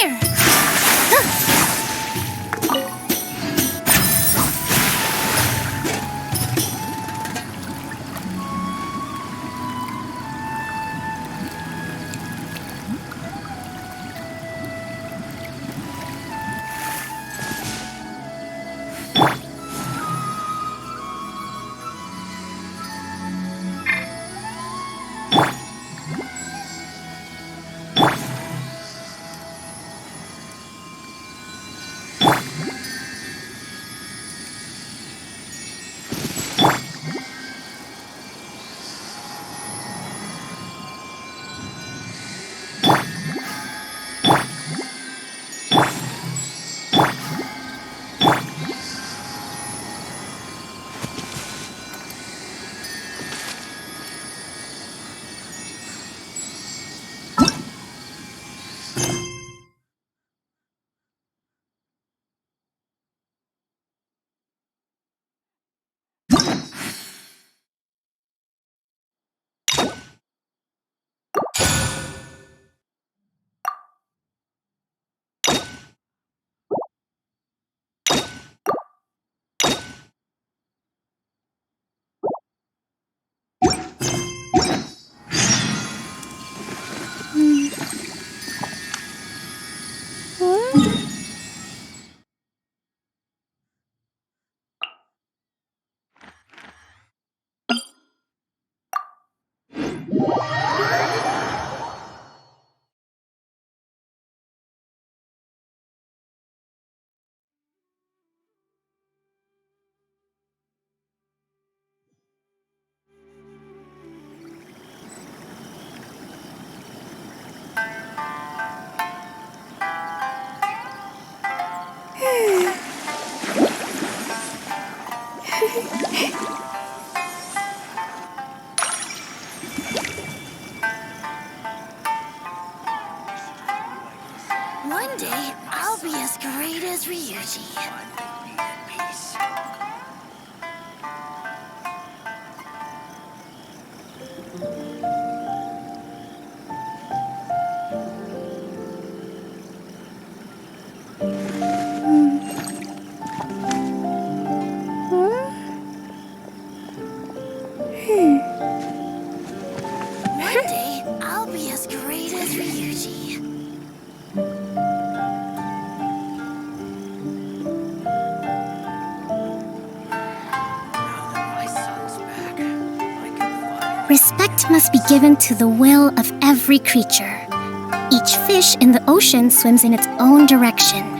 here! One day, I'll be as great as Ryuji. One day, I'll be as great as Ryuji. Respect must be given to the will of every creature. Each fish in the ocean swims in its own direction.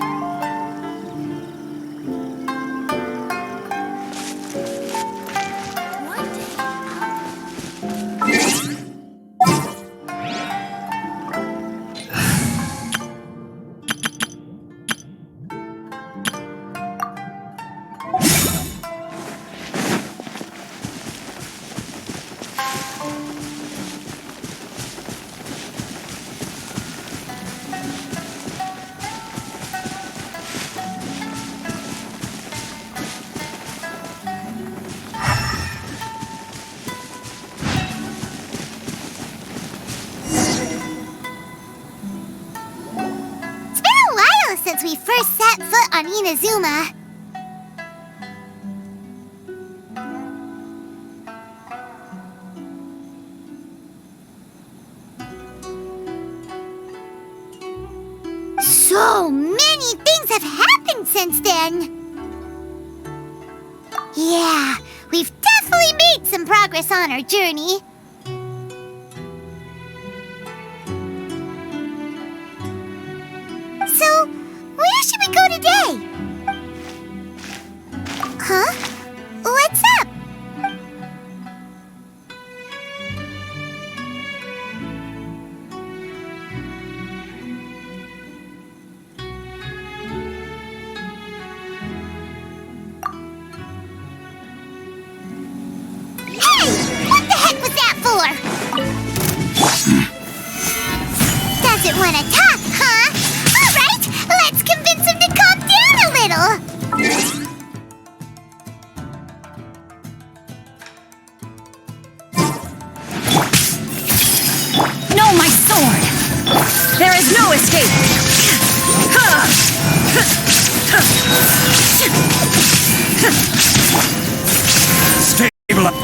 Since we first set foot on Inazuma. So many things have happened since then. Yeah, we've definitely made some progress on our journey. So, where should we go today? Huh? What's up? Hey! What the heck was that for? Doesn't want to talk, huh? All right, let's convince him to calm down a little. No, my sword! There is no escape! Stabilize.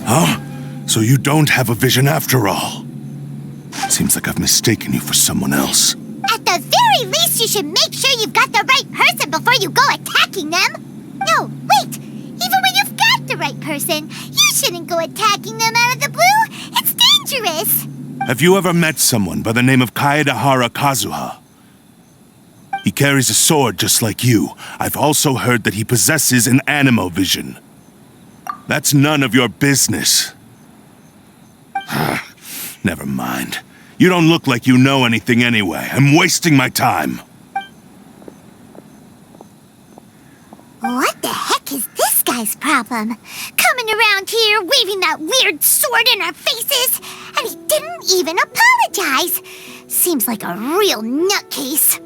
Huh? So you don't have a vision after all? Seems like I've mistaken you for someone else. At the very least, you should make sure you've got the right person before you go attacking them. No, wait. Even when you've got the right person, you shouldn't go attacking them out of the blue. It's dangerous. Have you ever met someone by the name of Kazuha? He carries a sword just like you. I've also heard that he possesses an animo vision. That's none of your business. Never mind. You don't look like you know anything anyway. I'm wasting my time. What the heck is this guy's problem? Coming around here, waving that weird sword in our faces, and he didn't even apologize. Seems like a real nutcase.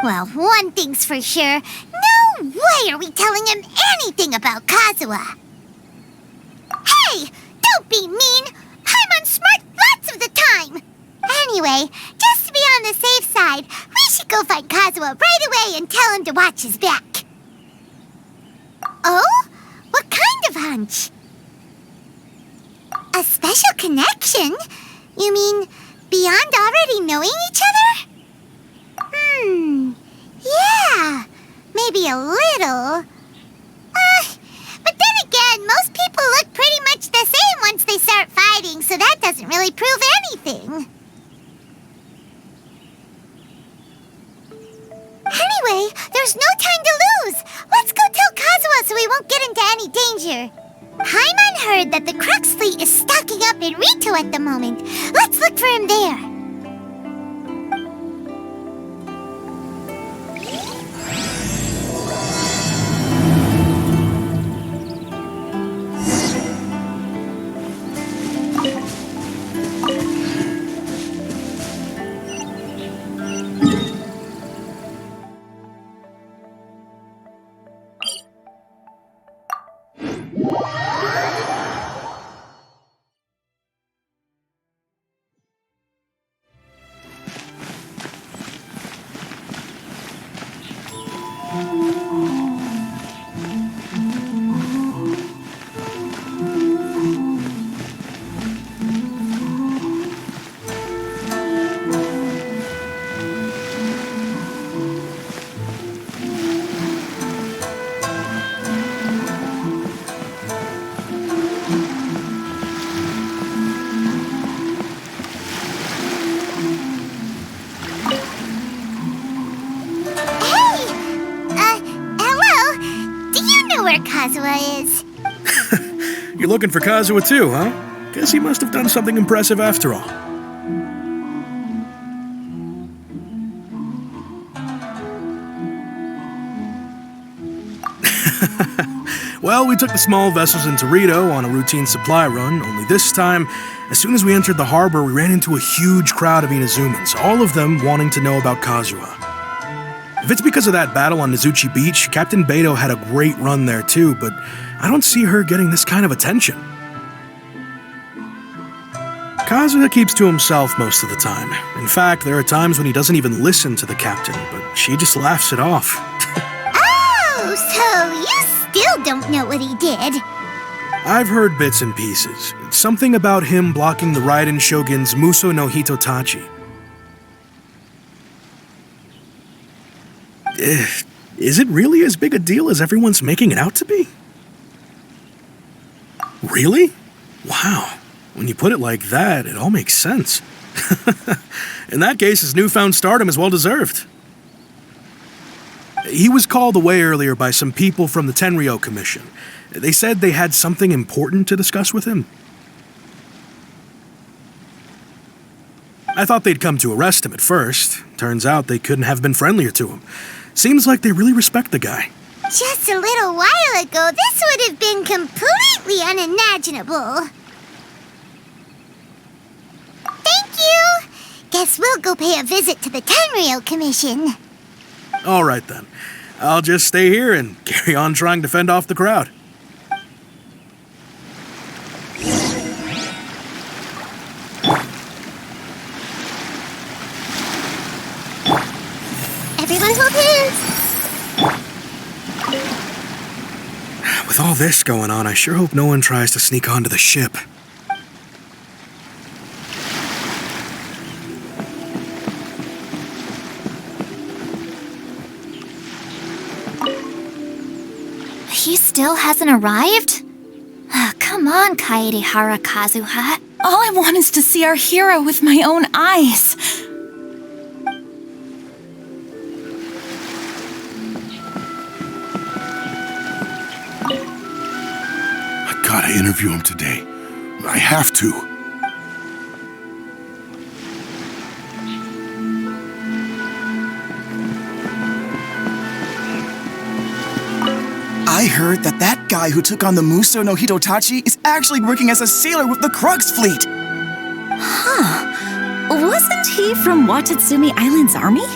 Well, one thing's for sure. No way are we telling him anything about Kazuha. Hey! Don't be mean! Paimon's smart lots of the time! Anyway, just to be on the safe side, we should go find Kazuha right away and tell him to watch his back. Oh? What kind of hunch? A special connection? You mean beyond already knowing each other? Yeah, maybe a little. But then again, most people look pretty much the same once they start fighting, so that doesn't really prove anything. Anyway, there's no time to lose. Let's go tell Kazuha so we won't get into any danger. Paimon heard that the Crux fleet is stocking up in Rito at the moment. Let's look for him there. Kazuha is. You're looking for Kazuha too, huh? Guess he must have done something impressive after all. Well, we took the small vessels into Rito on a routine supply run, only this time, as soon as we entered the harbor, we ran into a huge crowd of Inazumans, all of them wanting to know about Kazuha. If it's because of that battle on Nizuchi Beach, Captain Beto had a great run there too, but I don't see her getting this kind of attention. Kazuha keeps to himself most of the time. In fact, there are times when he doesn't even listen to the captain, but she just laughs it off. Oh, so you still don't know what he did? I've heard bits and pieces. It's something about him blocking the Raiden Shogun's Muso no Hitotachi. Is it really as big a deal as everyone's making it out to be? Really? Wow. When you put it like that, it all makes sense. In that case, his newfound stardom is well deserved. He was called away earlier by some people from the Tenryou Commission. They said they had something important to discuss with him. I thought they'd come to arrest him at first. Turns out they couldn't have been friendlier to him. Seems like they really respect the guy. Just a little while ago, this would have been completely unimaginable. Thank you! Guess we'll go pay a visit to the Tenryou Commission. All right then. I'll just stay here and carry on trying to fend off the crowd. Everyone hold hands! With all this going on, I sure hope no one tries to sneak onto the ship. He still hasn't arrived? Come on, Kaedehara Kazuha. All I want is to see our hero with my own eyes. I gotta interview him today. I have to. I heard that guy who took on the Muso no Hitotachi is actually working as a sailor with the Crux fleet. Wasn't he from Watatsumi Island's army?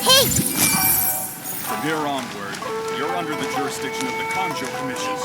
Hey! From here onward, you're under the jurisdiction of the Kanjo Commission.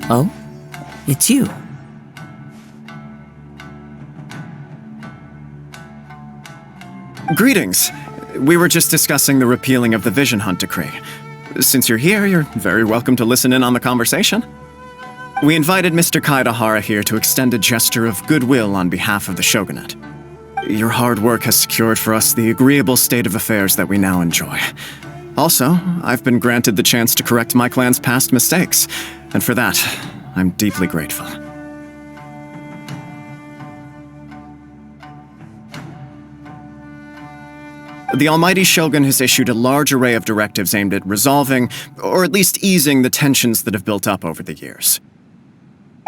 Oh? It's you. Greetings. We were just discussing the repealing of the Vision Hunt decree. Since you're here, you're very welcome to listen in on the conversation. We invited Mr. Kaidahara here to extend a gesture of goodwill on behalf of the Shogunate. Your hard work has secured for us the agreeable state of affairs that we now enjoy. Also, I've been granted the chance to correct my clan's past mistakes, and for that, I'm deeply grateful. The Almighty Shogun has issued a large array of directives aimed at resolving, or at least easing, the tensions that have built up over the years.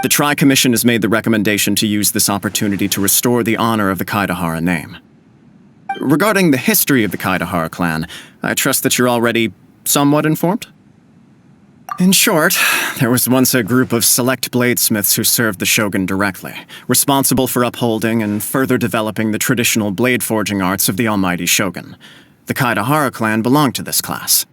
The Tri-Commission has made the recommendation to use this opportunity to restore the honor of the Kaidahara name. Regarding the history of the Kaidahara clan, I trust that you're already somewhat informed? In short, there was once a group of select bladesmiths who served the shogun directly, responsible for upholding and further developing the traditional blade forging arts of the almighty shogun. The Kaidahara clan belonged to this class.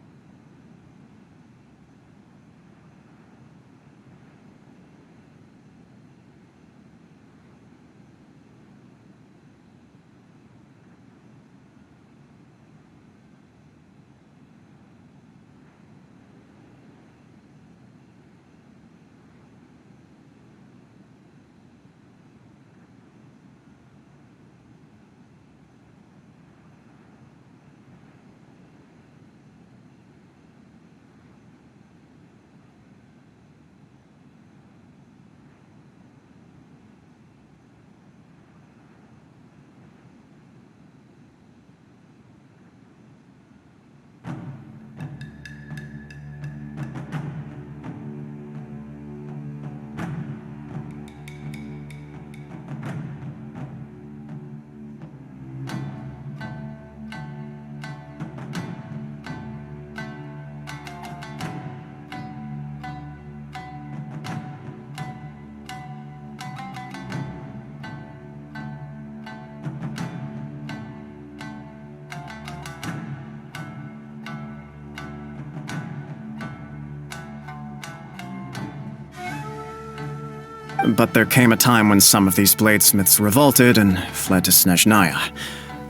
But there came a time when some of these bladesmiths revolted and fled to Snezhnaya.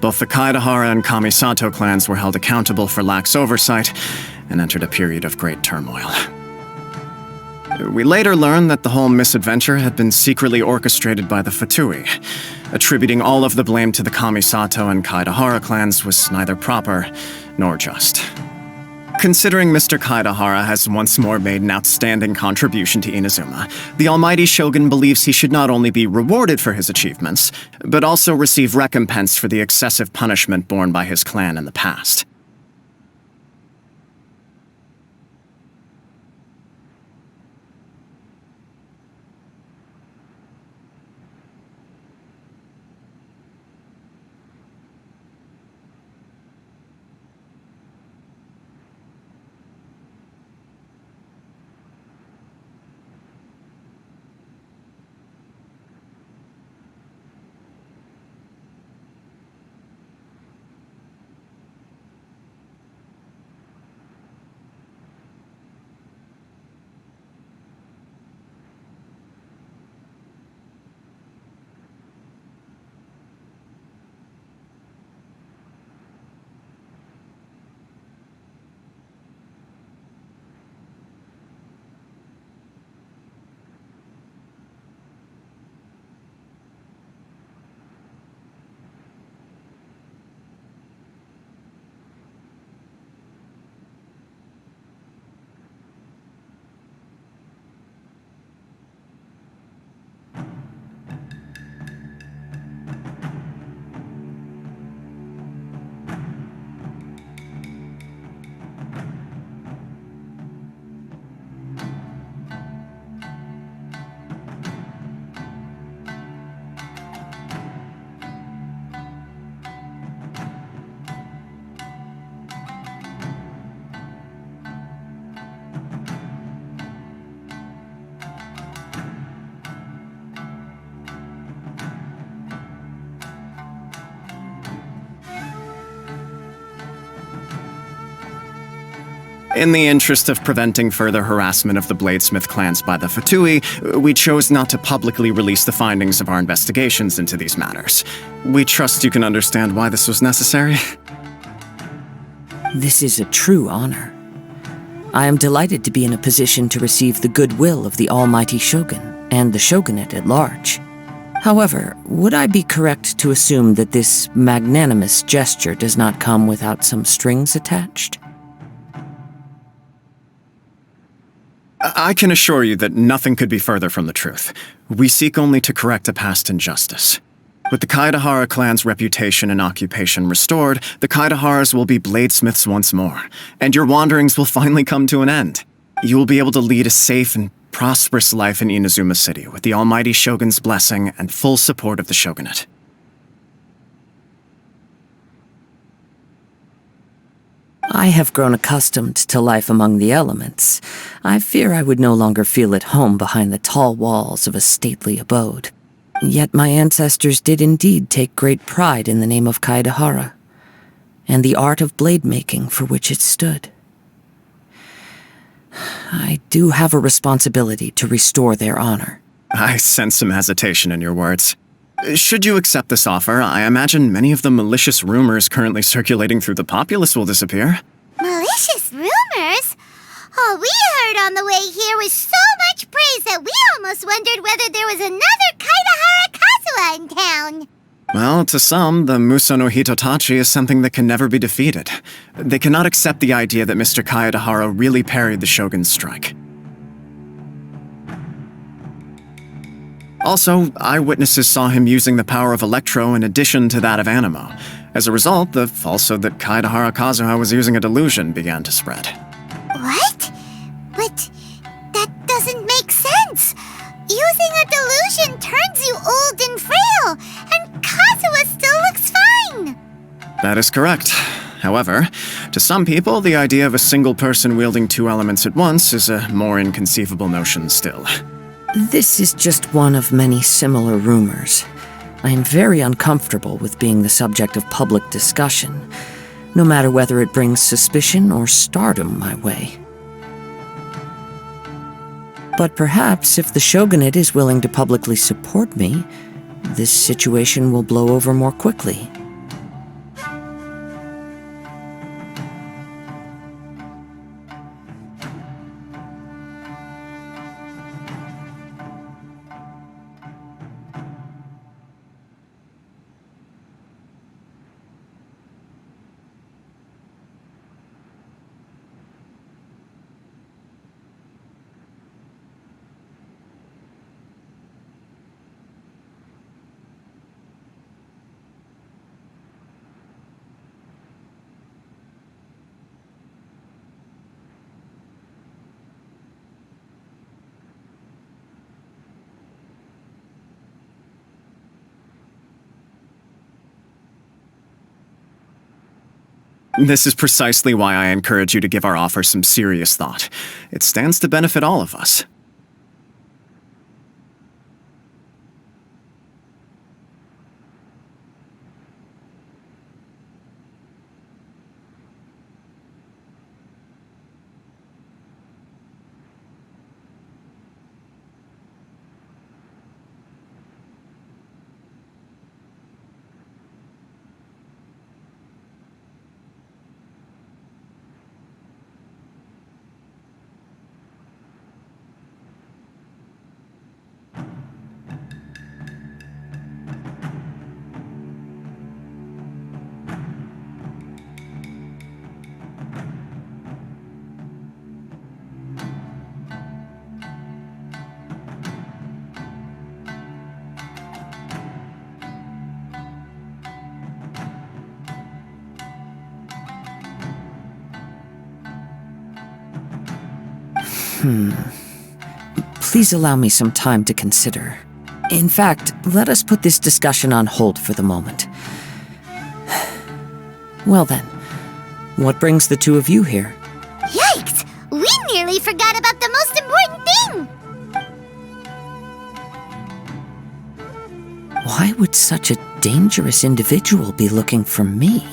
Both the Kaidahara and Kamisato clans were held accountable for lax oversight and entered a period of great turmoil. We later learned that the whole misadventure had been secretly orchestrated by the Fatui. Attributing all of the blame to the Kamisato and Kaidahara clans was neither proper nor just. Considering Mr. Kaidahara has once more made an outstanding contribution to Inazuma, the Almighty Shogun believes he should not only be rewarded for his achievements, but also receive recompense for the excessive punishment borne by his clan in the past. In the interest of preventing further harassment of the Bladesmith clans by the Fatui, we chose not to publicly release the findings of our investigations into these matters. We trust you can understand why this was necessary. This is a true honor. I am delighted to be in a position to receive the goodwill of the Almighty Shogun and the Shogunate at large. However, would I be correct to assume that this magnanimous gesture does not come without some strings attached? I can assure you that nothing could be further from the truth. We seek only to correct a past injustice. With the Kaedahara clan's reputation and occupation restored, the Kaedaharas will be bladesmiths once more, and your wanderings will finally come to an end. You will be able to lead a safe and prosperous life in Inazuma City with the Almighty Shogun's blessing and full support of the Shogunate. I have grown accustomed to life among the elements. I fear I would no longer feel at home behind the tall walls of a stately abode. Yet my ancestors did indeed take great pride in the name of Kaedahara, and the art of blade making for which it stood. I do have a responsibility to restore their honor. I sense some hesitation in your words. Should you accept this offer, I imagine many of the malicious rumors currently circulating through the populace will disappear. Malicious rumors? All we heard on the way here was so much praise that we almost wondered whether there was another Kaedahara Kazuha in town. Well, to some, the Muso no Hitotachi is something that can never be defeated. They cannot accept the idea that Mr. Kaedahara really parried the Shogun's strike. Also, eyewitnesses saw him using the power of Electro in addition to that of Animo. As a result, the falsehood that Kaedahara Kazuha was using a delusion began to spread. What? But that doesn't make sense. Using a delusion turns you old and frail, and Kazuha still looks fine. That is correct. However, to some people, the idea of a single person wielding two elements at once is a more inconceivable notion still. This is just one of many similar rumors. I am very uncomfortable with being the subject of public discussion, no matter whether it brings suspicion or stardom my way. But perhaps if the Shogunate is willing to publicly support me, this situation will blow over more quickly. This is precisely why I encourage you to give our offer some serious thought. It stands to benefit all of us. Please allow me some time to consider. In fact, let us put this discussion on hold for the moment. Well then, what brings the two of you here? Yikes! We nearly forgot about the most important thing! Why would such a dangerous individual be looking for me?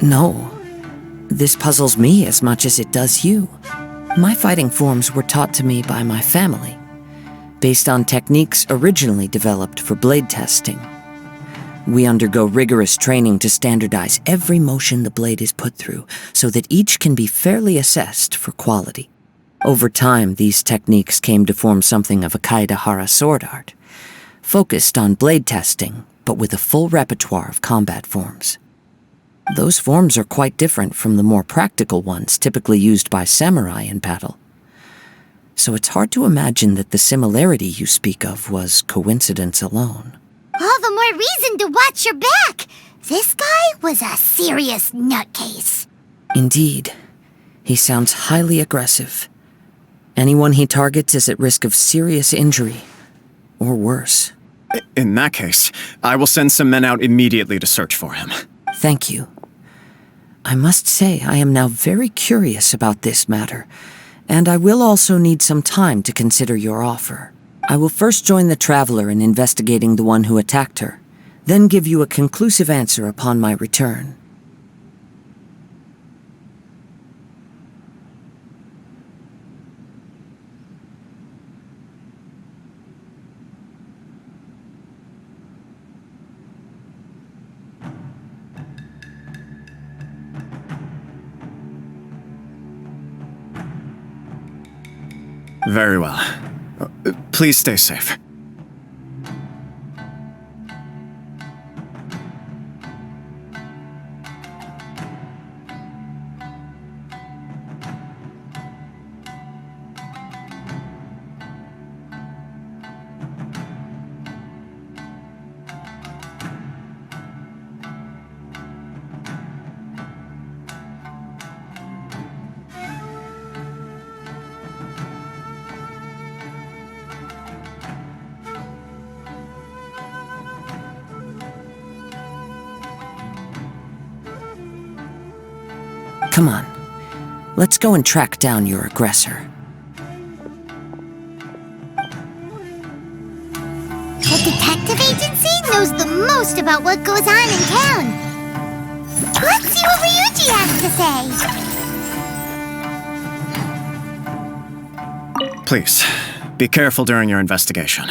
No, This puzzles me as much as it does you. My fighting forms were taught to me by my family, based on techniques originally developed for blade testing. We undergo rigorous training to standardize every motion the blade is put through, so that each can be fairly assessed for quality. Over time, these techniques came to form something of a Kaedahara sword art, focused on blade testing, but with a full repertoire of combat forms. Those forms are quite different from the more practical ones typically used by samurai in battle. So it's hard to imagine that the similarity you speak of was coincidence alone. All the more reason to watch your back! This guy was a serious nutcase. Indeed. He sounds highly aggressive. Anyone he targets is at risk of serious injury, or worse. In that case, I will send some men out immediately to search for him. Thank you. I must say I am now very curious about this matter, and I will also need some time to consider your offer. I will first join the Traveler in investigating the one who attacked her, then give you a conclusive answer upon my return. Very well. Please stay safe. Come on. Let's go and track down your aggressor. The detective agency knows the most about what goes on in town. Let's see what Ryuji has to say. Please, be careful during your investigation.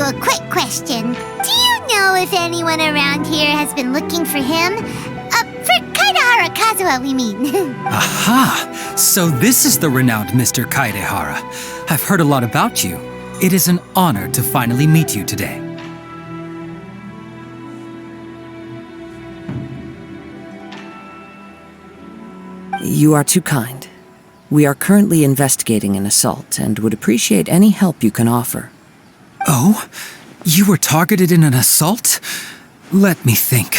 A quick question. Do you know if anyone around here has been looking for him? For Kaedahara Kazuha, we mean. Aha! So this is the renowned Mr. Kaedahara. I've heard a lot about you. It is an honor to finally meet you today. You are too kind. We are currently investigating an assault and would appreciate any help you can offer. Oh? You were targeted in an assault? Let me think.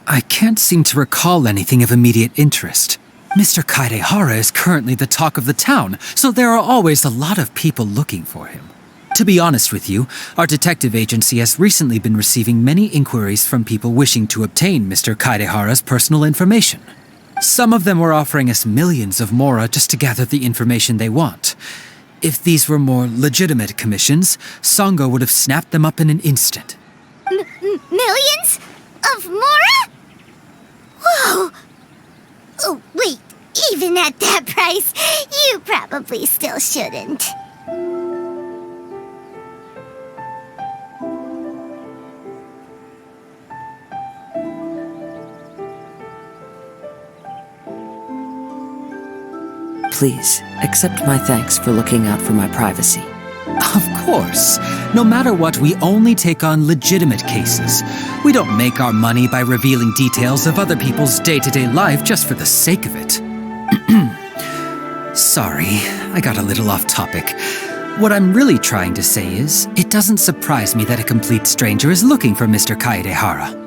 I can't seem to recall anything of immediate interest. Mr. Kaedahara is currently the talk of the town, so there are always a lot of people looking for him. To be honest with you, our detective agency has recently been receiving many inquiries from people wishing to obtain Mr. Kaidehara's personal information. Some of them were offering us millions of mora just to gather the information they want. If these were more legitimate commissions, Sango would have snapped them up in an instant. Millions? Of mora? Whoa! Oh, wait, even at that price, you probably still shouldn't. Please, accept my thanks for looking out for my privacy. Of course. No matter what, we only take on legitimate cases. We don't make our money by revealing details of other people's day-to-day life just for the sake of it. Sorry, I got a little off topic. What I'm really trying to say is, it doesn't surprise me that a complete stranger is looking for Mr. Kaedehara.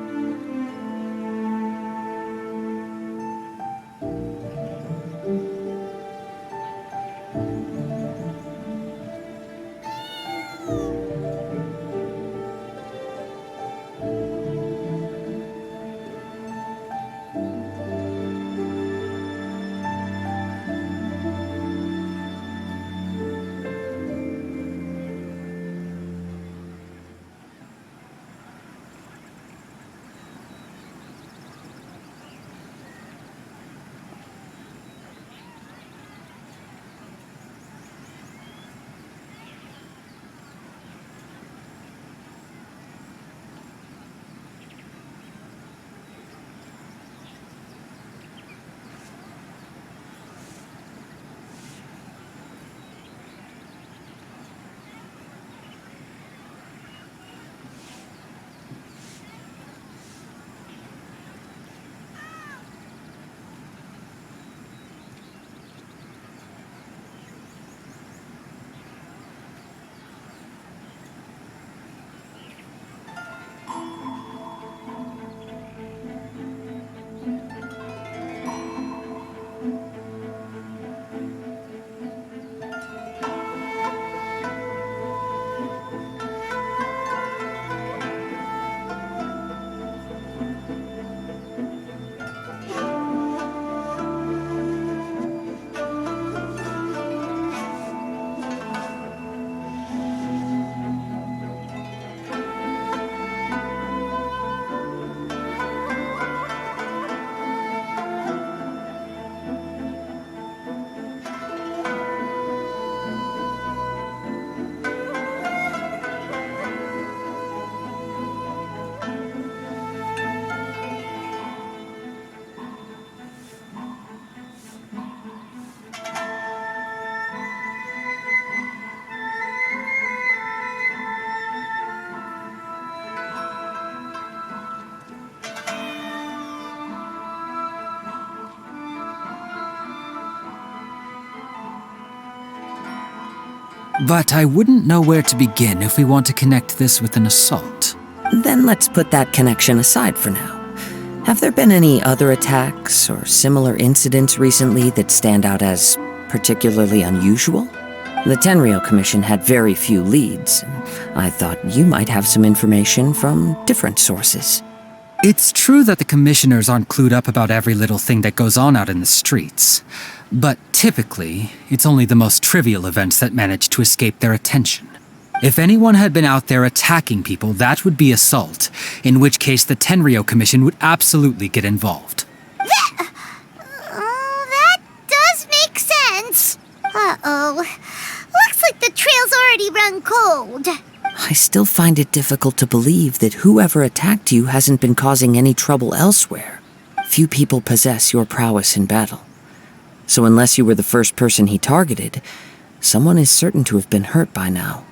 But I wouldn't know where to begin if we want to connect this with an assault. Then let's put that connection aside for now. Have there been any other attacks or similar incidents recently that stand out as particularly unusual? The Tenryou Commission had very few leads, and I thought you might have some information from different sources. It's true that the commissioners aren't clued up about every little thing that goes on out in the streets. But typically, it's only the most trivial events that manage to escape their attention. If anyone had been out there attacking people, that would be assault, in which case the Tenryou Commission would absolutely get involved. That does make sense. Uh-oh. Looks like the trail's already run cold. I still find it difficult to believe that whoever attacked you hasn't been causing any trouble elsewhere. Few people possess your prowess in battle. So unless you were the first person he targeted, someone is certain to have been hurt by now.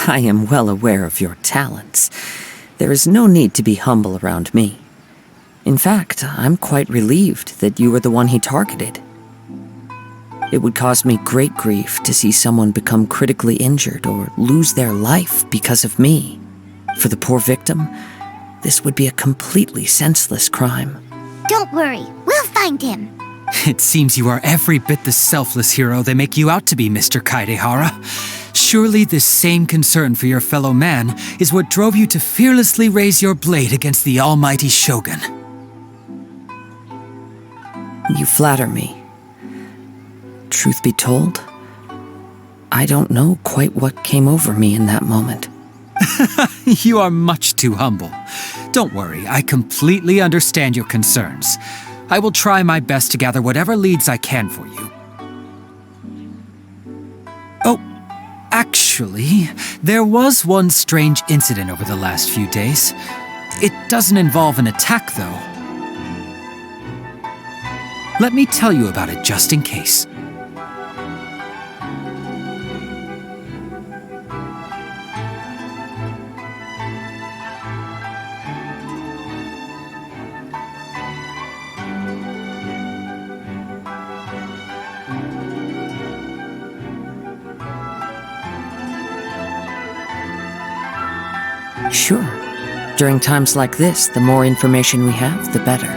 I am well aware of your talents. There is no need to be humble around me. In fact, I'm quite relieved that you were the one he targeted. It would cause me great grief to see someone become critically injured or lose their life because of me. For the poor victim, this would be a completely senseless crime. Don't worry, we'll find him. It seems you are every bit the selfless hero they make you out to be, Mr. Kaedehara. Surely this same concern for your fellow man is what drove you to fearlessly raise your blade against the almighty Shogun. You flatter me. Truth be told, I don't know quite what came over me in that moment. You are much too humble. Don't worry, I completely understand your concerns. I will try my best to gather whatever leads I can for you. Oh, actually, there was one strange incident over the last few days. It doesn't involve an attack, though. Let me tell you about it just in case. Sure. During times like this, the more information we have, the better.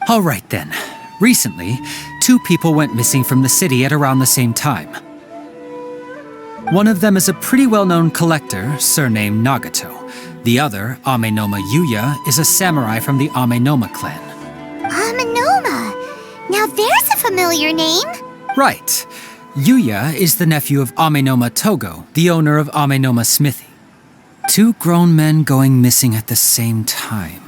All right then. Recently, 2 people went missing from the city at around the same time. One of them is a pretty well-known collector, surnamed Nagato. The other, Amenoma Yuya, is a samurai from the Amenoma clan. Amenoma! Now there's a familiar name. Right. Yuya is the nephew of Amenoma Togo, the owner of Amenoma Smithy. 2 grown men going missing at the same time.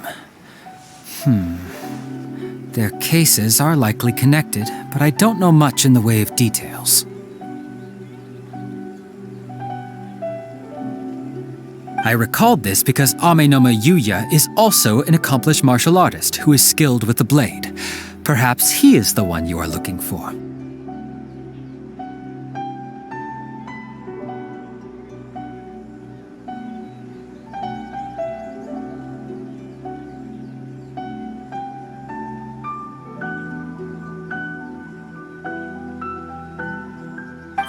Their cases are likely connected, but I don't know much in the way of details. I recalled this because Amenoma Yuya is also an accomplished martial artist who is skilled with the blade. Perhaps he is the one you are looking for.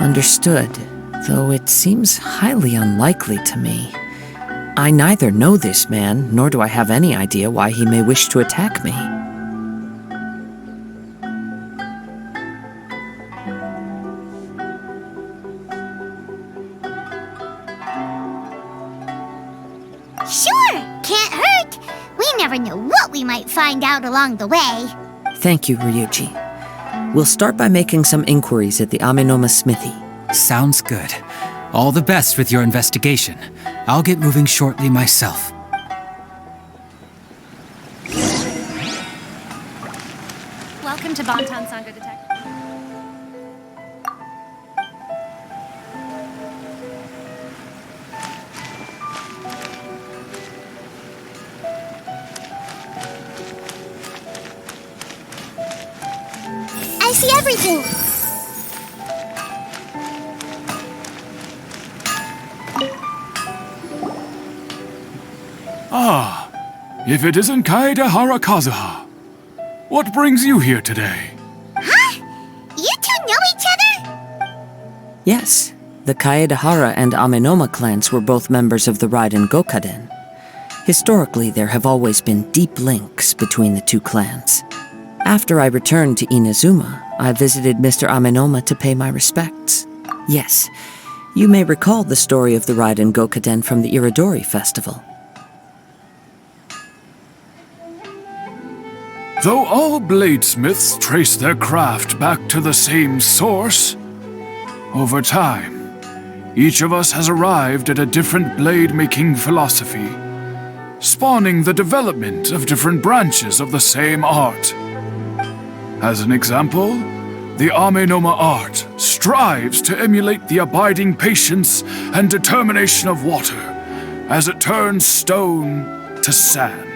Understood, though it seems highly unlikely to me. I neither know this man, nor do I have any idea why he may wish to attack me. Sure, can't hurt. We never know what we might find out along the way. Thank you, Ryuji. We'll start by making some inquiries at the Amenoma Smithy. Sounds good. All the best with your investigation. I'll get moving shortly myself. Welcome to Bantan Sangha Detective. I see everything. Ah, if it isn't Kaedehara Kazuha. What brings you here today? Huh? You 2 know each other? Yes, the Kaedehara and Amenoma clans were both members of the Raiden Gokaden. Historically, there have always been deep links between the two clans. After I returned to Inazuma, I visited Mr. Amenoma to pay my respects. Yes, you may recall the story of the Raiden Gokaden from the Iridori Festival. Though all bladesmiths trace their craft back to the same source, over time, each of us has arrived at a different blade-making philosophy, spawning the development of different branches of the same art. As an example, the Amenoma art strives to emulate the abiding patience and determination of water as it turns stone to sand.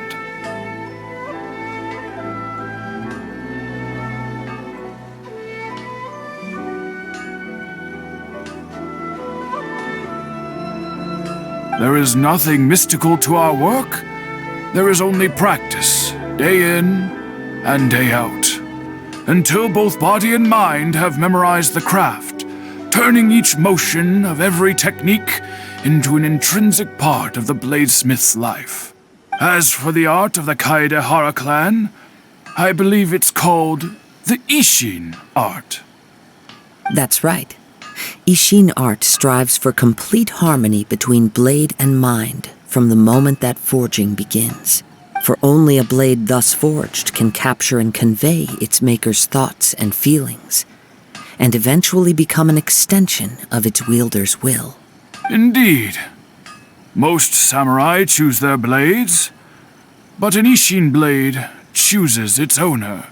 There is nothing mystical to our work. There is only practice, day in and day out, until both body and mind have memorized the craft, turning each motion of every technique into an intrinsic part of the bladesmith's life. As for the art of the Kaedehara clan, I believe it's called the Ishin art. That's right. Ishin art strives for complete harmony between blade and mind from the moment that forging begins. For only a blade thus forged can capture and convey its maker's thoughts and feelings, and eventually become an extension of its wielder's will. Indeed. Most samurai choose their blades, but an Ishin blade chooses its owner.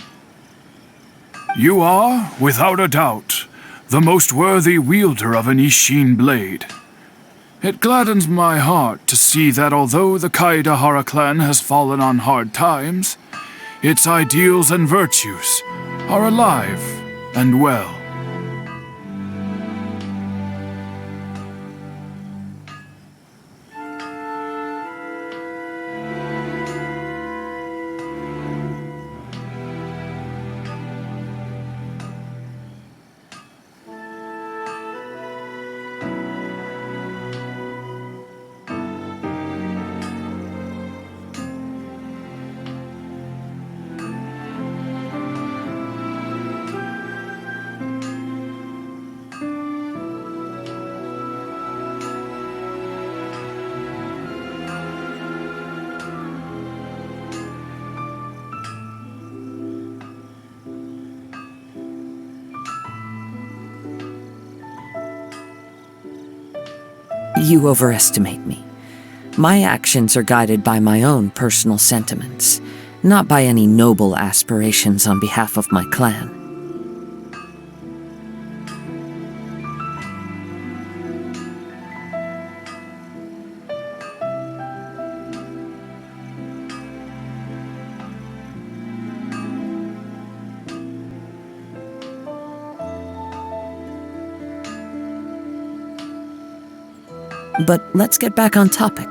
You are, without a doubt, the most worthy wielder of an Ishin blade. It gladdens my heart to see that although the Kaedehara clan has fallen on hard times, its ideals and virtues are alive and well. You overestimate me. My actions are guided by my own personal sentiments, not by any noble aspirations on behalf of my clan. But let's get back on topic.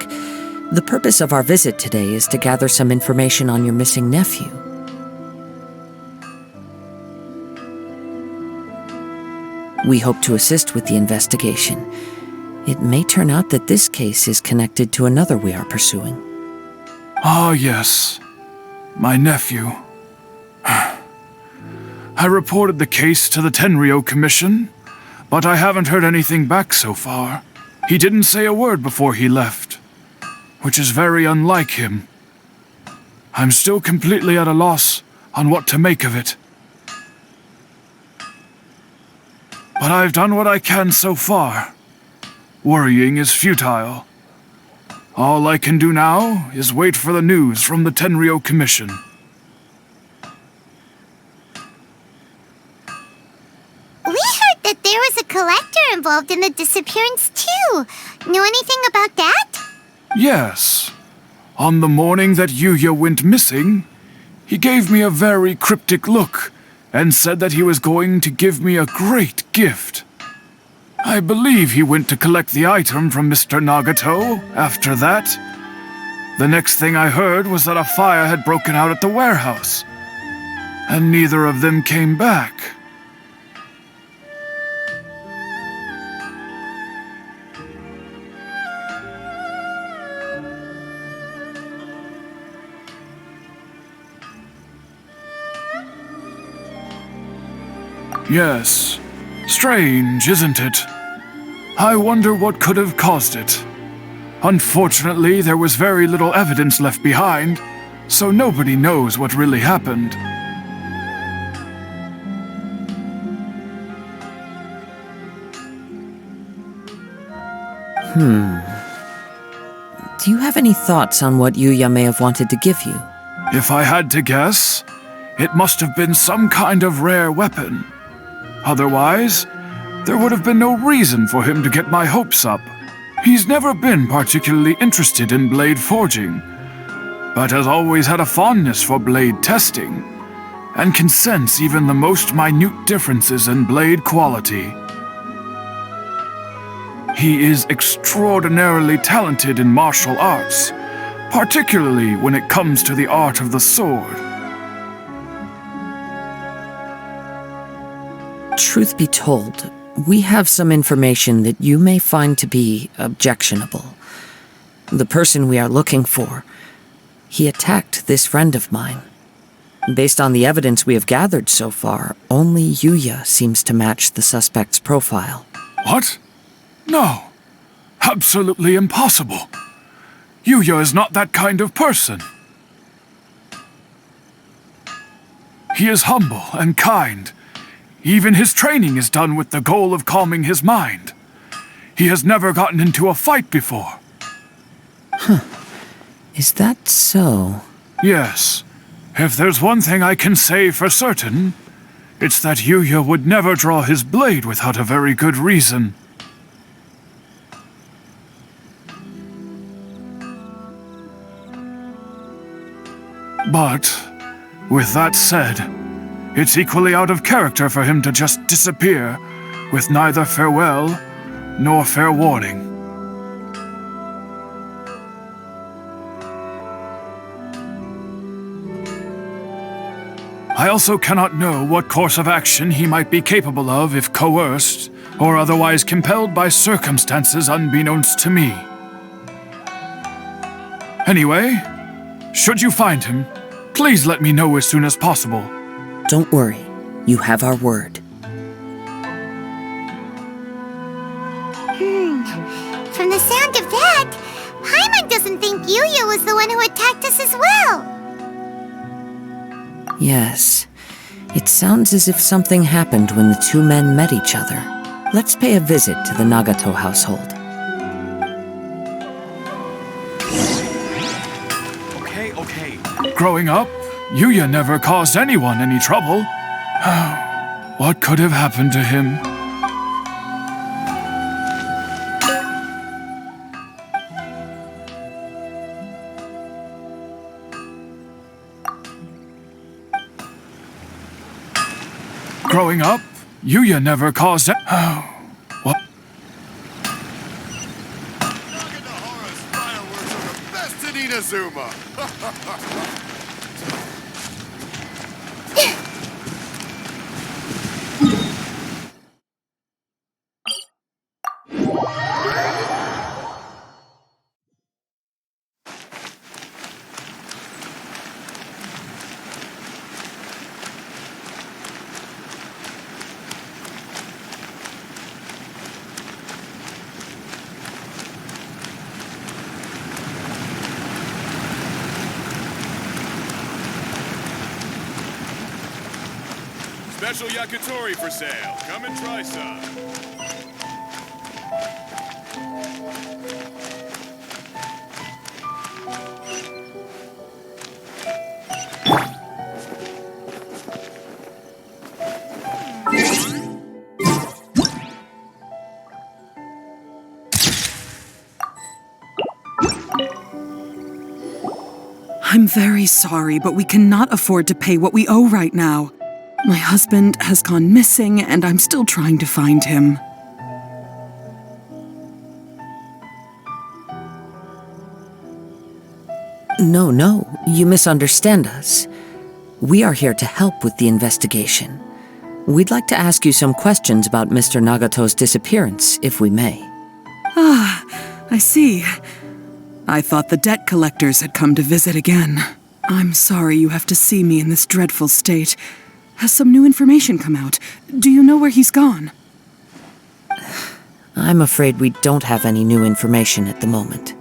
The purpose of our visit today is to gather some information on your missing nephew. We hope to assist with the investigation. It may turn out that this case is connected to another we are pursuing. Ah, yes. My nephew. I reported the case to the Tenryou Commission, but I haven't heard anything back so far. He didn't say a word before he left, which is very unlike him. I'm still completely at a loss on what to make of it. But I've done what I can so far. Worrying is futile. All I can do now is wait for the news from the Tenryou Commission. We heard that there was a collector involved in the disappearance too. Know anything about that? Yes. On the morning that Yuya went missing, he gave me a very cryptic look and said that he was going to give me a great gift. I believe he went to collect the item from Mr. Nagato after that. The next thing I heard was that a fire had broken out at the warehouse, and neither of them came back. Yes. Strange, isn't it? I wonder what could have caused it. Unfortunately, there was very little evidence left behind, so nobody knows what really happened. Do you have any thoughts on what Yuya may have wanted to give you? If I had to guess, it must have been some kind of rare weapon. Otherwise, there would have been no reason for him to get my hopes up. He's never been particularly interested in blade forging, but has always had a fondness for blade testing, and can sense even the most minute differences in blade quality. He is extraordinarily talented in martial arts, particularly when it comes to the art of the sword. Truth be told, we have some information that you may find to be objectionable. The person we are looking for, he attacked this friend of mine. Based on the evidence we have gathered so far, only Yuya seems to match the suspect's profile. What? No. Absolutely impossible. Yuya is not that kind of person. He is humble and kind. Even his training is done with the goal of calming his mind. He has never gotten into a fight before. Is that so? Yes. If there's one thing I can say for certain, it's that Yuya would never draw his blade without a very good reason. But, with that said, it's equally out of character for him to just disappear with neither farewell nor fair warning. I also cannot know what course of action he might be capable of if coerced or otherwise compelled by circumstances unbeknownst to me. Anyway, should you find him, please let me know as soon as possible. Don't worry, you have our word. From the sound of that, Paimon doesn't think Yuya was the one who attacked us as well. Yes, it sounds as if something happened when the two men met each other. Let's pay a visit to the Nagato household. Okay. Growing up, Yuya never caused anyone any trouble. What could have happened to him? Growing up, Yuya never caused it. What? Nagatohara's fireworks are the best in Inazuma! Special yakitori for sale. Come and try some. I'm very sorry, but we cannot afford to pay what we owe right now. My husband has gone missing, and I'm still trying to find him. No, you misunderstand us. We are here to help with the investigation. We'd like to ask you some questions about Mr. Nagato's disappearance, if we may. Ah, I see. I thought the debt collectors had come to visit again. I'm sorry you have to see me in this dreadful state. Has some new information come out? Do you know where he's gone? I'm afraid we don't have any new information at the moment.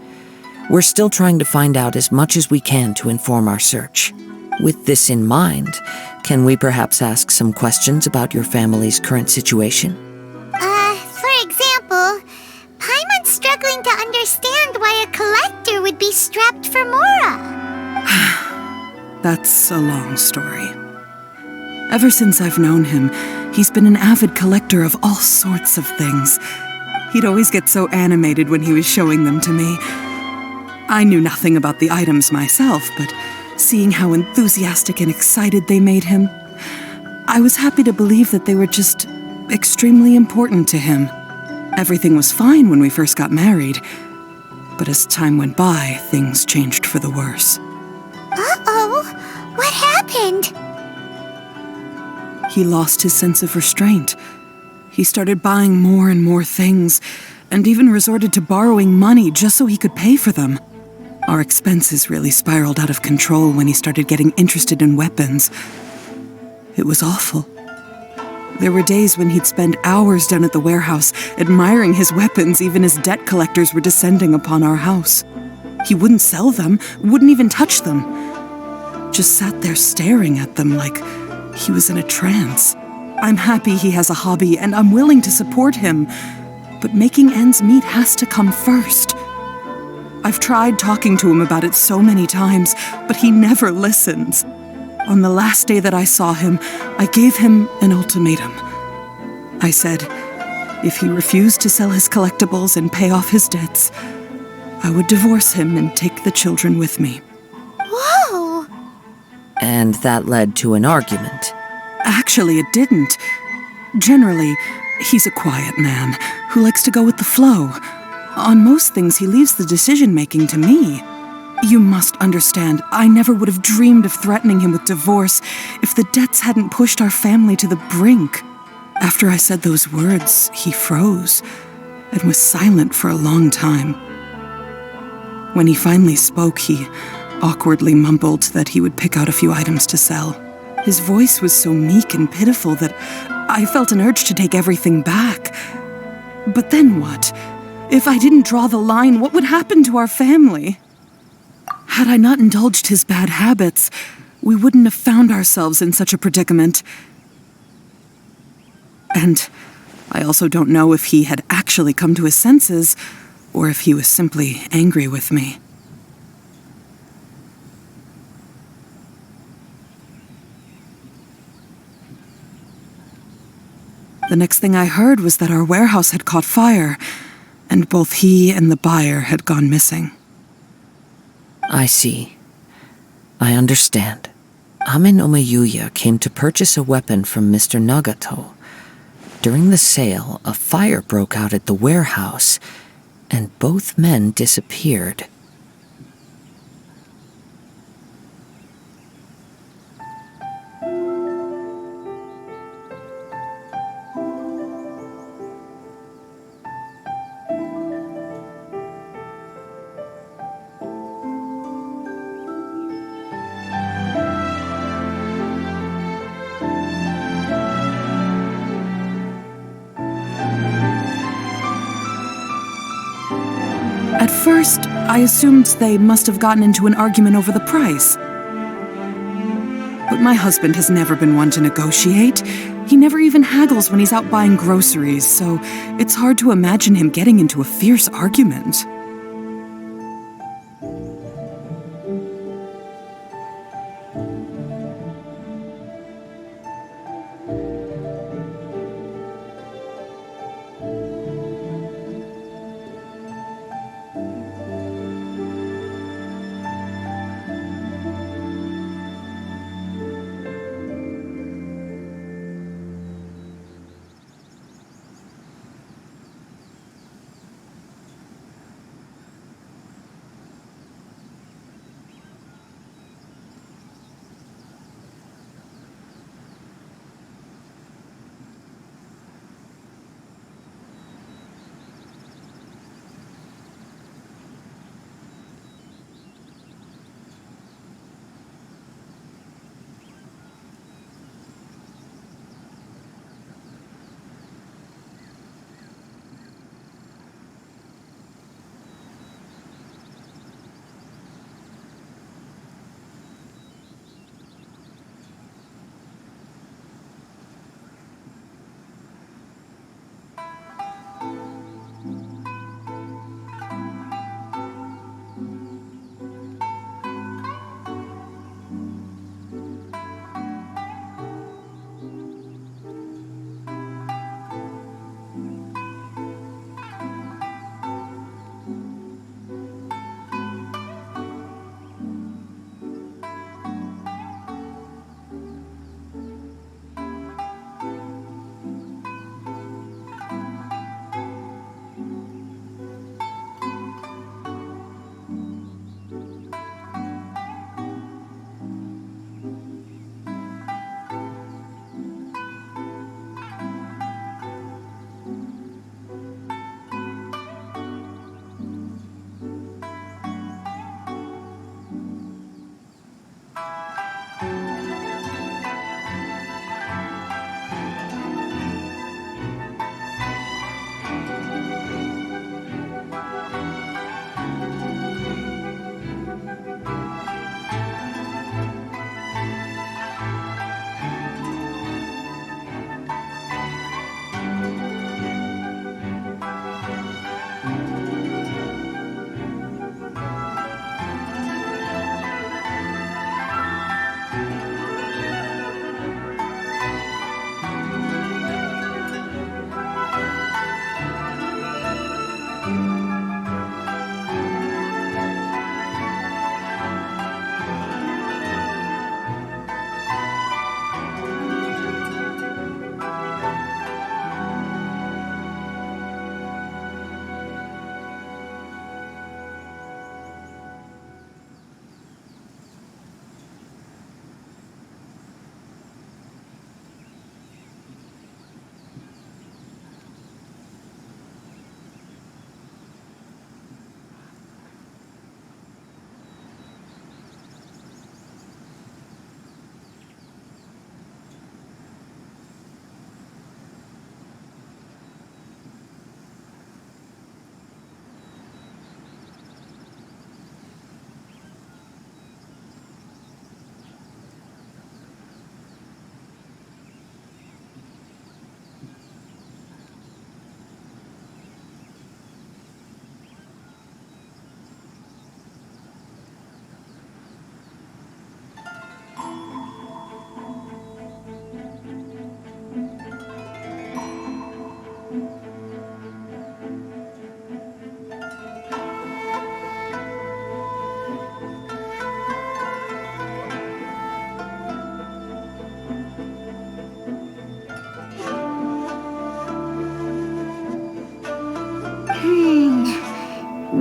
We're still trying to find out as much as we can to inform our search. With this in mind, can we perhaps ask some questions about your family's current situation? For example, Paimon's struggling to understand why a collector would be strapped for Mora. That's a long story. Ever since I've known him, he's been an avid collector of all sorts of things. He'd always get so animated when he was showing them to me. I knew nothing about the items myself, but seeing how enthusiastic and excited they made him, I was happy to believe that they were just extremely important to him. Everything was fine when we first got married, but as time went by, things changed for the worse. Uh-oh, what happened? He lost his sense of restraint. He started buying more and more things, and even resorted to borrowing money just so he could pay for them. Our expenses really spiraled out of control when he started getting interested in weapons. It was awful. There were days when he'd spend hours down at the warehouse, admiring his weapons even as debt collectors were descending upon our house. He wouldn't sell them, wouldn't even touch them. Just sat there staring at them like he was in a trance. I'm happy he has a hobby, and I'm willing to support him. But making ends meet has to come first. I've tried talking to him about it so many times, but he never listens. On the last day that I saw him, I gave him an ultimatum. I said, if he refused to sell his collectibles and pay off his debts, I would divorce him and take the children with me. Whoa! And that led to an argument. Actually, it didn't. Generally, he's a quiet man who likes to go with the flow. On most things, he leaves the decision-making to me. You must understand, I never would have dreamed of threatening him with divorce if the debts hadn't pushed our family to the brink. After I said those words, he froze and was silent for a long time. When he finally spoke, he awkwardly mumbled that he would pick out a few items to sell. His voice was so meek and pitiful that I felt an urge to take everything back. But then what? If I didn't draw the line, what would happen to our family? Had I not indulged his bad habits, we wouldn't have found ourselves in such a predicament. And I also don't know if he had actually come to his senses, or if he was simply angry with me. The next thing I heard was that our warehouse had caught fire, and both he and the buyer had gone missing. I see. I understand. Amin Omayuya came to purchase a weapon from Mr. Nagato. During the sale, a fire broke out at the warehouse, and both men disappeared. At first, I assumed they must have gotten into an argument over the price. But my husband has never been one to negotiate. He never even haggles when he's out buying groceries, so it's hard to imagine him getting into a fierce argument.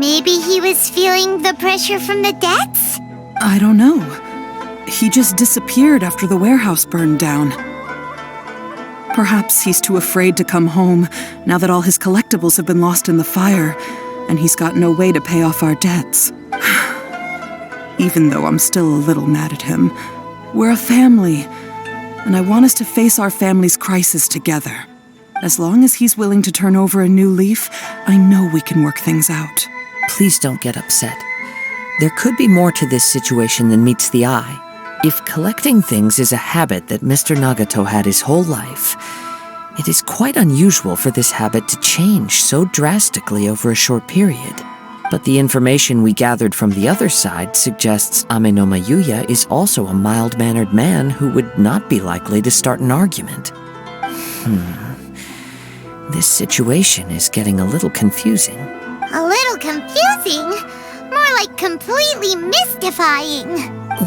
Maybe he was feeling the pressure from the debts? I don't know. He just disappeared after the warehouse burned down. Perhaps he's too afraid to come home now that all his collectibles have been lost in the fire, and he's got no way to pay off our debts. Even though I'm still a little mad at him, we're a family, and I want us to face our family's crisis together. As long as he's willing to turn over a new leaf, I know we can work things out. Please don't get upset. There could be more to this situation than meets the eye. If collecting things is a habit that Mr. Nagato had his whole life, it is quite unusual for this habit to change so drastically over a short period. But the information we gathered from the other side suggests Amenoma Yuya is also a mild-mannered man who would not be likely to start an argument. This situation is getting a little confusing. A little confusing? More like completely mystifying.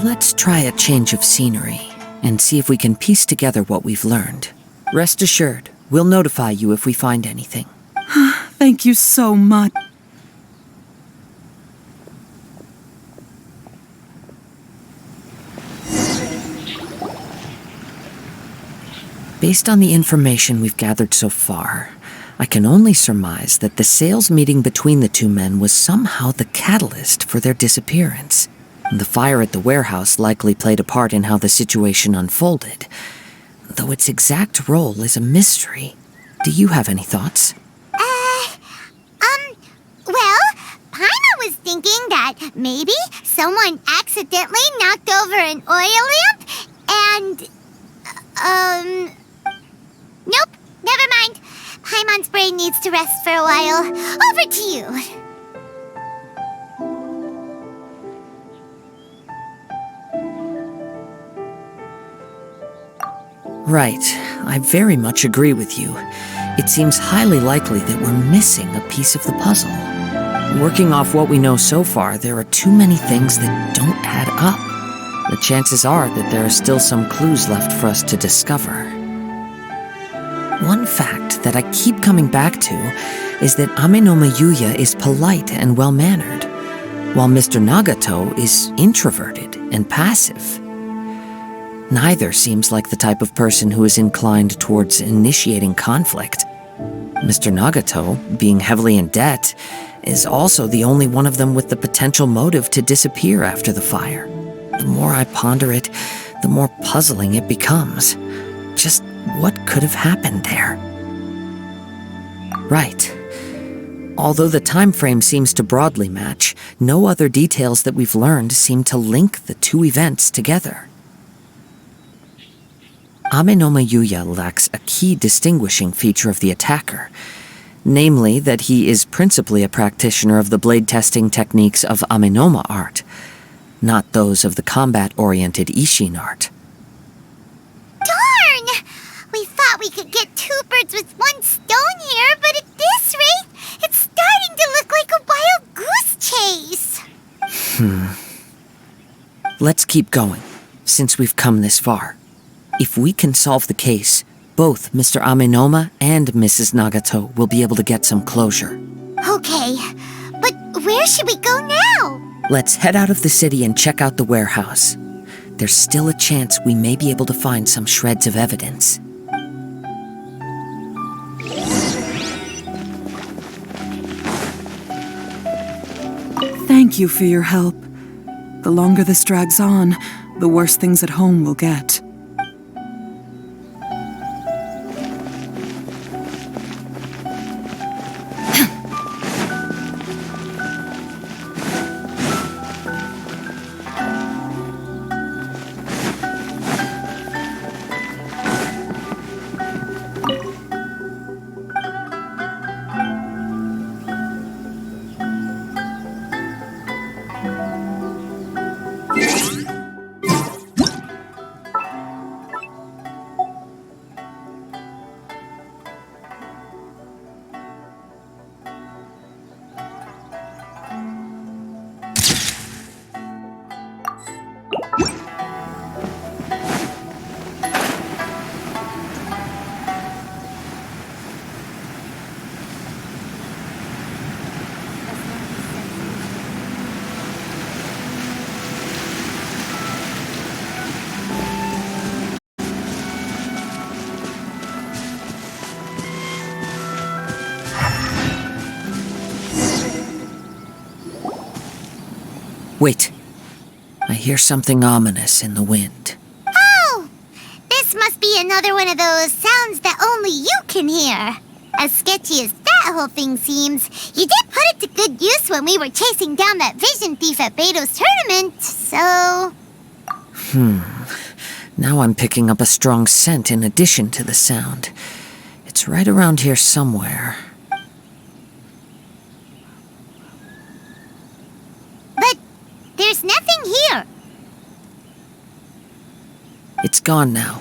Let's try a change of scenery and see if we can piece together what we've learned. Rest assured, we'll notify you if we find anything. Thank you so much. Based on the information we've gathered so far, I can only surmise that the sales meeting between the two men was somehow the catalyst for their disappearance. The fire at the warehouse likely played a part in how the situation unfolded, though its exact role is a mystery. Do you have any thoughts? Well, Paimon was thinking that maybe someone accidentally knocked over an oil lamp and, nope, never mind. Paimon's brain needs to rest for a while. Over to you. Right, I very much agree with you. It seems highly likely that we're missing a piece of the puzzle. Working off what we know so far, there are too many things that don't add up. The chances are that there are still some clues left for us to discover. One fact that I keep coming back to is that Amenoma Yuya is polite and well-mannered, while Mr. Nagato is introverted and passive. Neither seems like the type of person who is inclined towards initiating conflict. Mr. Nagato, being heavily in debt, is also the only one of them with the potential motive to disappear after the fire. The more I ponder it, the more puzzling it becomes. Just what could have happened there? Right. Although the time frame seems to broadly match, no other details that we've learned seem to link the two events together. Amenoma Yuya lacks a key distinguishing feature of the attacker, namely that he is principally a practitioner of the blade testing techniques of Amenoma art, not those of the combat-oriented Ishin art. Darn! We thought we could get two birds with one stone here, but at this rate, it's starting to look like a wild goose chase. Let's keep going, since we've come this far. If we can solve the case, both Mr. Amenoma and Mrs. Nagato will be able to get some closure. Okay, but where should we go now? Let's head out of the city and check out the warehouse. There's still a chance we may be able to find some shreds of evidence. Thank you for your help. The longer this drags on, the worse things at home will get. Wait. I hear something ominous in the wind. Oh! This must be another one of those sounds that only you can hear. As sketchy as that whole thing seems, you did put it to good use when we were chasing down that vision thief at Beto's tournament, so... Now I'm picking up a strong scent in addition to the sound. It's right around here somewhere. But there's nothing here. It's gone now,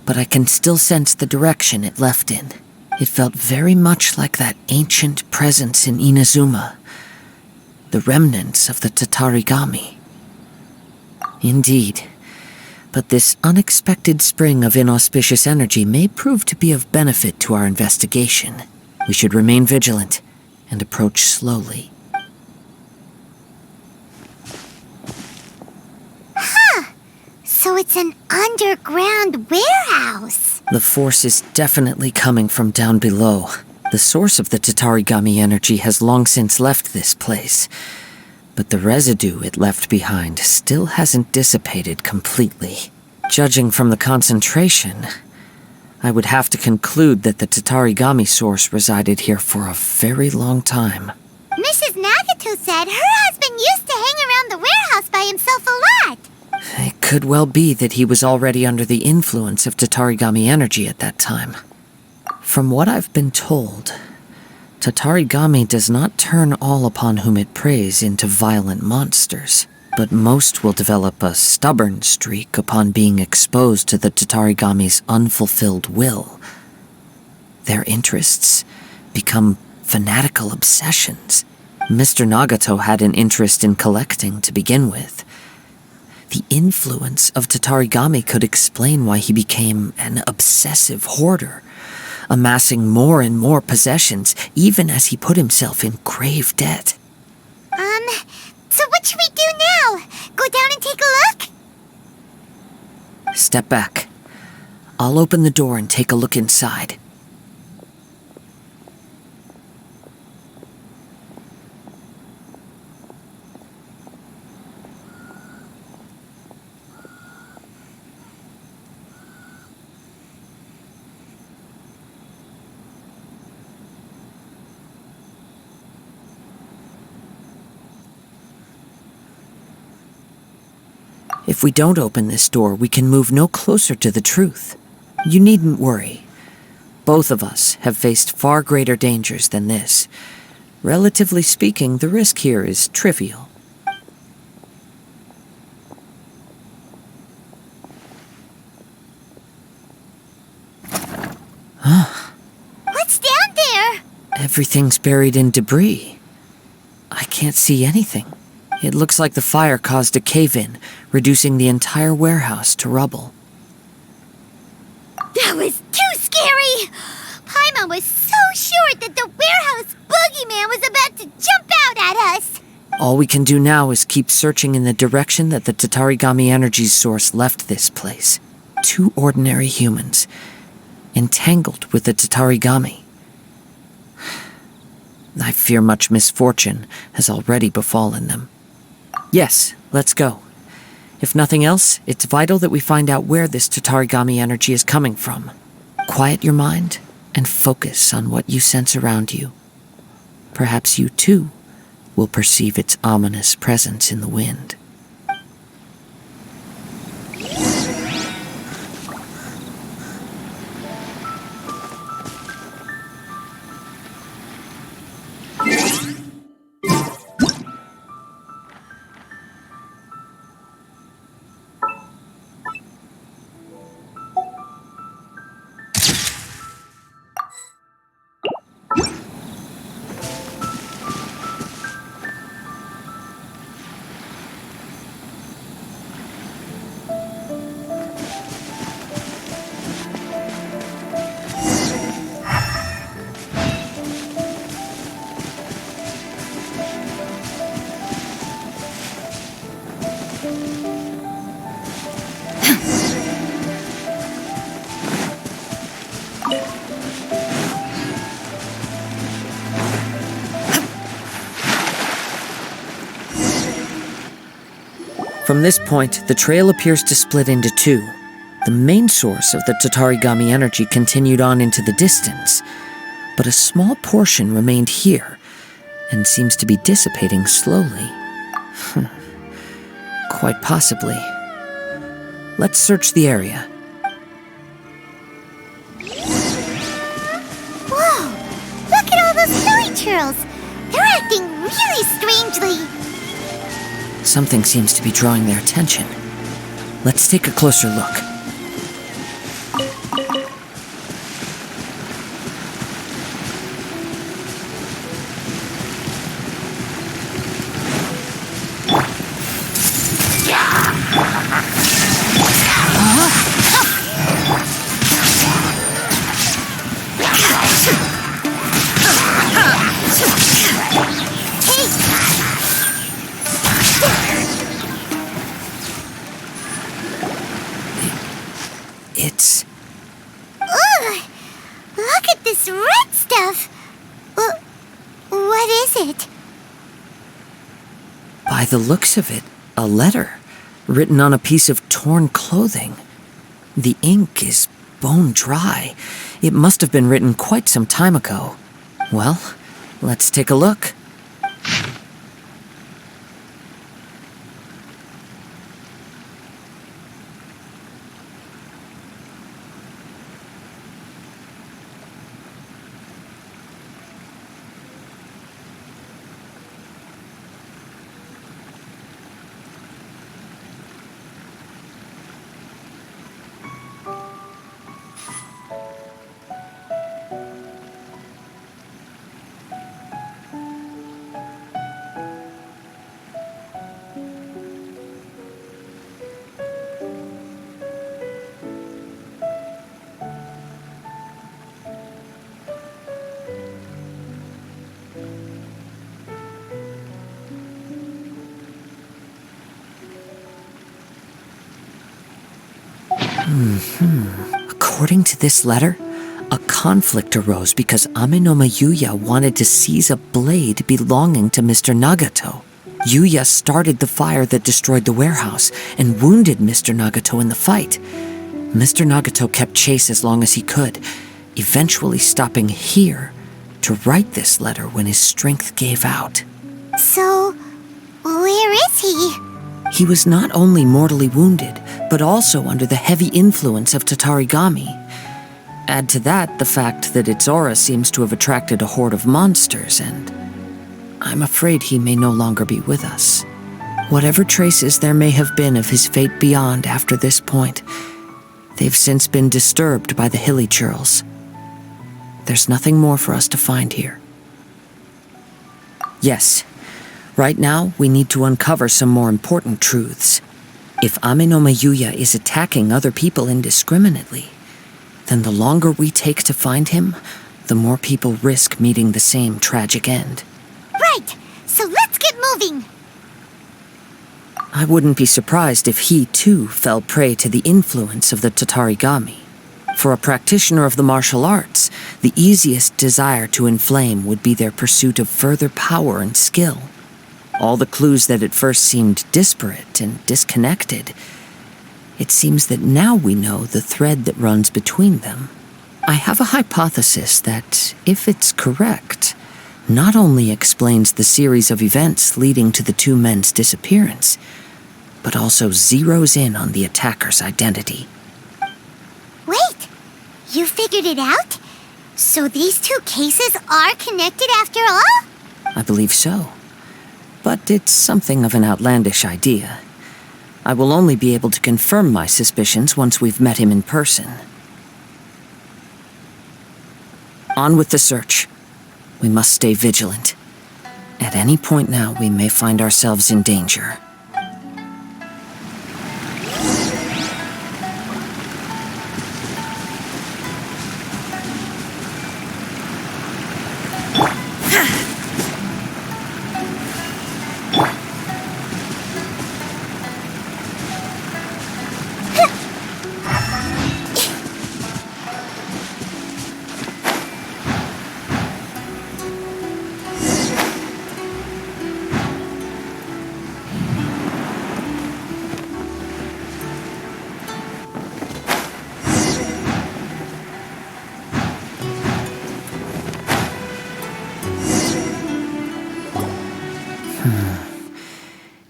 but I can still sense the direction it left in. It felt very much like that ancient presence in Inazuma. The remnants of the Tatarigami. Indeed. But this unexpected spring of inauspicious energy may prove to be of benefit to our investigation. We should remain vigilant and approach slowly. So it's an underground warehouse. The force is definitely coming from down below. The source of the Tatarigami energy has long since left this place, but the residue it left behind still hasn't dissipated completely. Judging from the concentration, I would have to conclude that the Tatarigami source resided here for a very long time. Mrs. Nagato said her husband used to hang around the warehouse by himself a lot. It could well be that he was already under the influence of Tatarigami energy at that time. From what I've been told, Tatarigami does not turn all upon whom it preys into violent monsters, but most will develop a stubborn streak upon being exposed to the Tatarigami's unfulfilled will. Their interests become fanatical obsessions. Mr. Nagato had an interest in collecting to begin with. The influence of Tatarigami could explain why he became an obsessive hoarder, amassing more and more possessions, even as he put himself in grave debt. So what should we do now? Go down and take a look? Step back. I'll open the door and take a look inside. If we don't open this door, we can move no closer to the truth. You needn't worry. Both of us have faced far greater dangers than this. Relatively speaking, the risk here is trivial. What's down there? Everything's buried in debris. I can't see anything. It looks like the fire caused a cave-in, reducing the entire warehouse to rubble. That was too scary! Paimon was so sure that the warehouse boogeyman was about to jump out at us! All we can do now is keep searching in the direction that the Tatarigami energy source left this place. 2 ordinary humans, entangled with the Tatarigami. I fear much misfortune has already befallen them. Yes, let's go. If nothing else, it's vital that we find out where this Tatarigami energy is coming from. Quiet your mind and focus on what you sense around you. Perhaps you too will perceive its ominous presence in the wind. From this point, the trail appears to split into two. The main source of the Tatarigami energy continued on into the distance, but a small portion remained here and seems to be dissipating slowly. Quite possibly. Let's search the area. Whoa! Look at all those snowy churls! They're acting really strangely! Something seems to be drawing their attention. Let's take a closer look. It's... Ugh! Look at this red stuff! What is it? By the looks of it, a letter written on a piece of torn clothing. The ink is bone dry. It must have been written quite some time ago. Well, let's take a look. According to this letter, a conflict arose because Amenoma Yuya wanted to seize a blade belonging to Mr. Nagato. Yuya started the fire that destroyed the warehouse and wounded Mr. Nagato in the fight. Mr. Nagato kept chase as long as he could, eventually stopping here to write this letter when his strength gave out. So, where is he? He was not only mortally wounded, but also under the heavy influence of Tatarigami. Add to that the fact that its aura seems to have attracted a horde of monsters, and I'm afraid he may no longer be with us. Whatever traces there may have been of his fate beyond after this point, they've since been disturbed by the hilly churls. There's nothing more for us to find here. Yes. Right now, we need to uncover some more important truths. If Amenoma Yuya is attacking other people indiscriminately, then the longer we take to find him, the more people risk meeting the same tragic end. Right! So let's get moving! I wouldn't be surprised if he, too, fell prey to the influence of the Tatarigami. For a practitioner of the martial arts, the easiest desire to inflame would be their pursuit of further power and skill. All the clues that at first seemed disparate and disconnected, it seems that now we know the thread that runs between them. I have a hypothesis that, if it's correct, not only explains the series of events leading to the two men's disappearance, but also zeroes in on the attacker's identity. Wait! You figured it out? So these two cases are connected after all? I believe so. But it's something of an outlandish idea. I will only be able to confirm my suspicions once we've met him in person. On with the search. We must stay vigilant. At any point now, we may find ourselves in danger.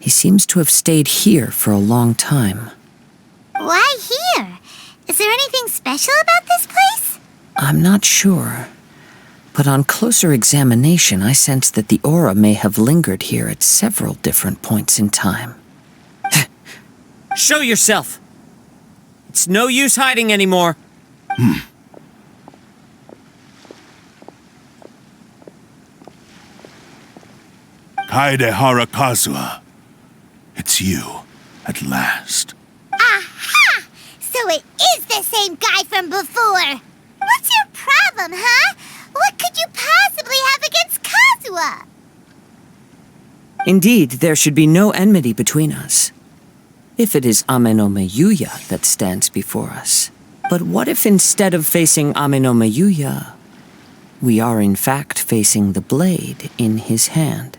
He seems to have stayed here for a long time. Why here? Is there anything special about this place? I'm not sure. But on closer examination, I sense that the aura may have lingered here at several different points in time. Show yourself! It's no use hiding anymore. Kaedehara Kazuha. It's you, at last. Aha! So it is the same guy from before. What's your problem, huh? What could you possibly have against Kazuha? Indeed, there should be no enmity between us. If it is Ame no Miyuya that stands before us. But what if instead of facing Ame no Miyuya, we are in fact facing the blade in his hand?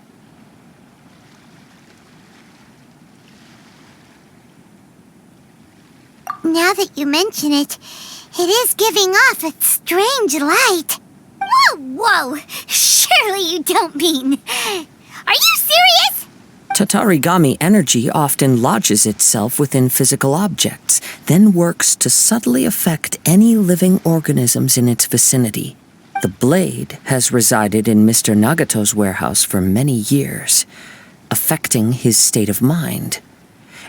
Now that you mention it, it is giving off a strange light. Whoa, whoa! Surely you don't mean... Are you serious? Tatarigami energy often lodges itself within physical objects, then works to subtly affect any living organisms in its vicinity. The blade has resided in Mr. Nagato's warehouse for many years, affecting his state of mind,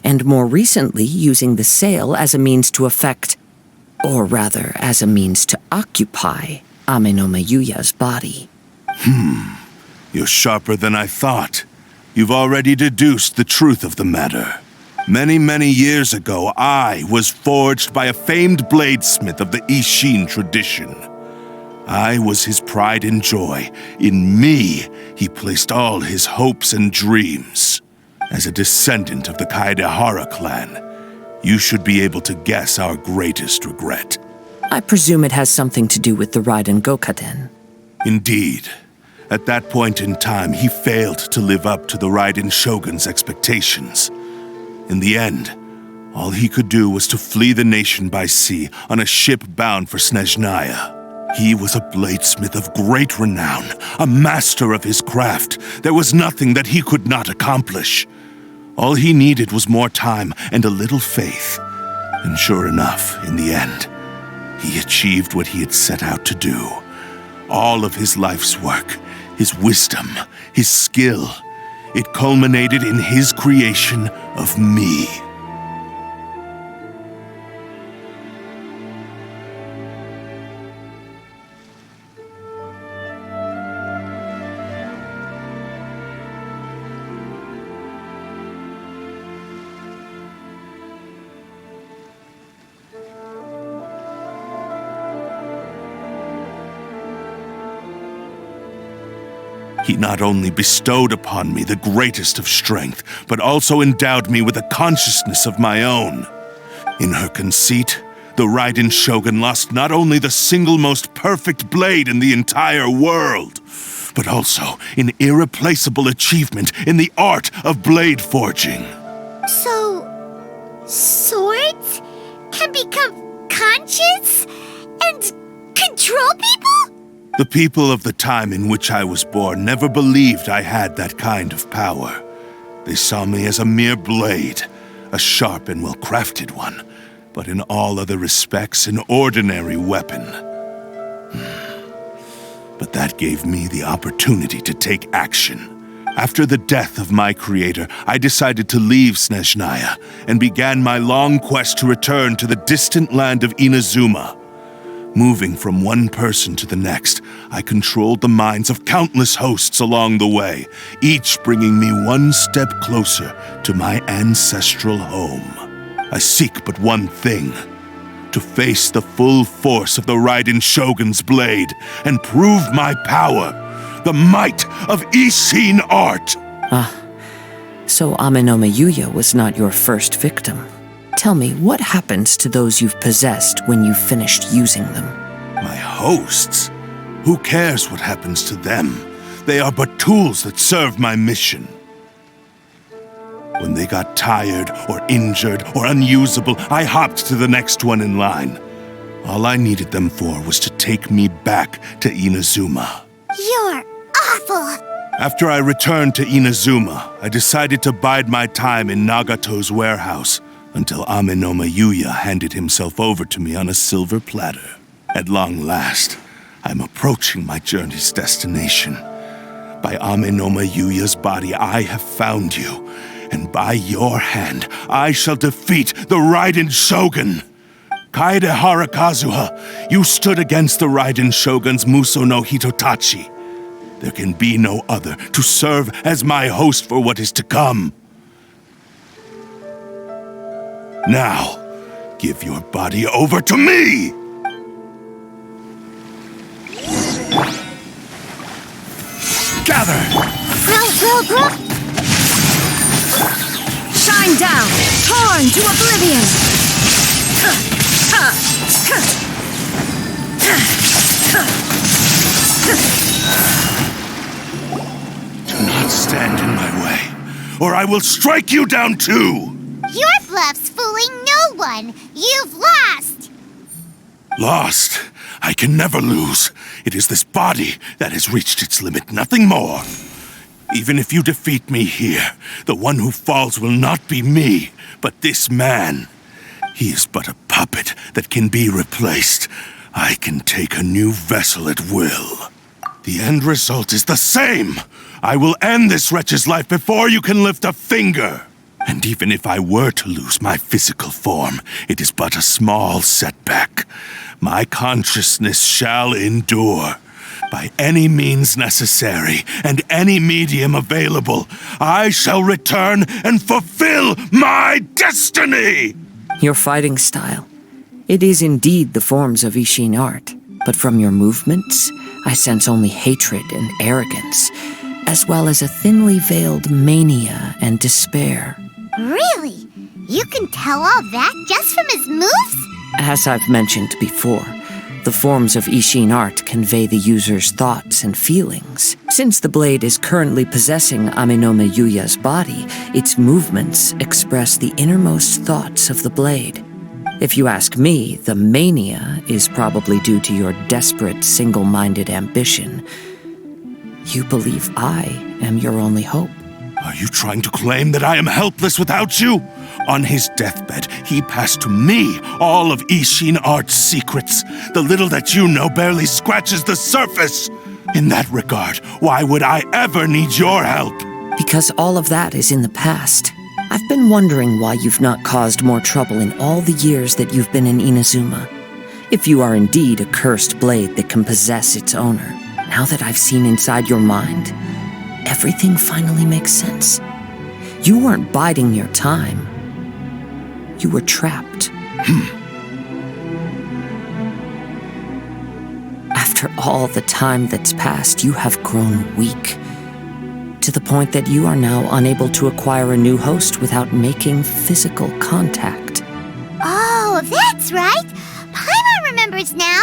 and more recently using the sale as a means to affect, or rather as a means to occupy, Ame no Miyuya's body. You're sharper than I thought. You've already deduced the truth of the matter. Many, many years ago, I was forged by a famed bladesmith of the Ishin tradition. I was his pride and joy. In me, he placed all his hopes and dreams. As a descendant of the Kaedehara clan, you should be able to guess our greatest regret. I presume it has something to do with the Raiden Gokaden. Indeed. At that point in time, he failed to live up to the Raiden Shogun's expectations. In the end, all he could do was to flee the nation by sea on a ship bound for Snezhnaya. He was a bladesmith of great renown, a master of his craft. There was nothing that he could not accomplish. All he needed was more time and a little faith. And sure enough, in the end, he achieved what he had set out to do. All of his life's work, his wisdom, his skill, it culminated in his creation of me. He not only bestowed upon me the greatest of strength, but also endowed me with a consciousness of my own. In her conceit, the Raiden Shogun lost not only the single most perfect blade in the entire world, but also an irreplaceable achievement in the art of blade forging. So, swords can become conscious and control people? The people of the time in which I was born never believed I had that kind of power. They saw me as a mere blade, a sharp and well-crafted one, but in all other respects an ordinary weapon. But that gave me the opportunity to take action. After the death of my creator, I decided to leave Snezhnaya and began my long quest to return to the distant land of Inazuma. Moving from one person to the next, I controlled the minds of countless hosts along the way, each bringing me one step closer to my ancestral home. I seek but one thing: to face the full force of the Raiden Shogun's blade and prove my power, the might of Ishin art. So Ame no Miyuya was not your first victim. Tell me, what happens to those you've possessed when you've finished using them? My hosts? Who cares what happens to them? They are but tools that serve my mission. When they got tired or injured or unusable, I hopped to the next one in line. All I needed them for was to take me back to Inazuma. You're awful. After I returned to Inazuma, I decided to bide my time in Nagato's warehouse until Amenoma Yuya handed himself over to me on a silver platter. At long last, I'm approaching my journey's destination. By Amenoma Yuya's body, I have found you, and by your hand, I shall defeat the Raiden Shogun. Kaedehara Kazuha, you stood against the Raiden Shogun's Muso no Hitotachi. There can be no other to serve as my host for what is to come. Now, give your body over to me! Gather! Grow! Shine down! Torn to oblivion! Do not stand in my way, or I will strike you down too! Your bluff's fooling no one. You've lost. Lost? I can never lose. It is this body that has reached its limit, nothing more. Even if you defeat me here, the one who falls will not be me, but this man. He is but a puppet that can be replaced. I can take a new vessel at will. The end result is the same. I will end this wretch's life before you can lift a finger. And even if I were to lose my physical form, it is but a small setback. My consciousness shall endure. By any means necessary, and any medium available, I shall return and fulfill my destiny! Your fighting style. It is indeed the forms of Ishin art, but from your movements, I sense only hatred and arrogance, as well as a thinly veiled mania and despair. Really? You can tell all that just from his moves? As I've mentioned before, the forms of Ishin art convey the user's thoughts and feelings. Since the blade is currently possessing Amenoma Yuya's body, its movements express the innermost thoughts of the blade. If you ask me, the mania is probably due to your desperate, single-minded ambition. You believe I am your only hope. Are you trying to claim that I am helpless without you? On his deathbed, he passed to me all of Ishin Art's secrets. The little that you know barely scratches the surface. In that regard, why would I ever need your help? Because all of that is in the past. I've been wondering why you've not caused more trouble in all the years that you've been in Inazuma. If you are indeed a cursed blade that can possess its owner, now that I've seen inside your mind, everything finally makes sense. You weren't biding your time. You were trapped. After all the time that's passed, you have grown weak, to the point that you are now unable to acquire a new host without making physical contact. Oh, that's right. Paimon remembers now.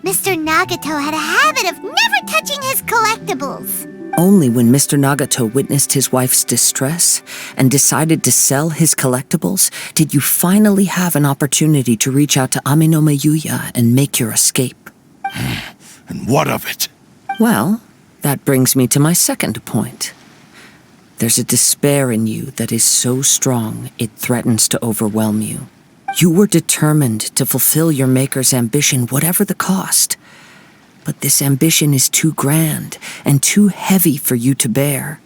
Mr. Nagato had a habit of never touching his collectibles. Only when Mr. Nagato witnessed his wife's distress and decided to sell his collectibles did you finally have an opportunity to reach out to Amenoma Yuya and make your escape. And what of it? Well, that brings me to my second point. There's a despair in you that is so strong it threatens to overwhelm you. You were determined to fulfill your maker's ambition, whatever the cost. But this ambition is too grand and too heavy for you to bear.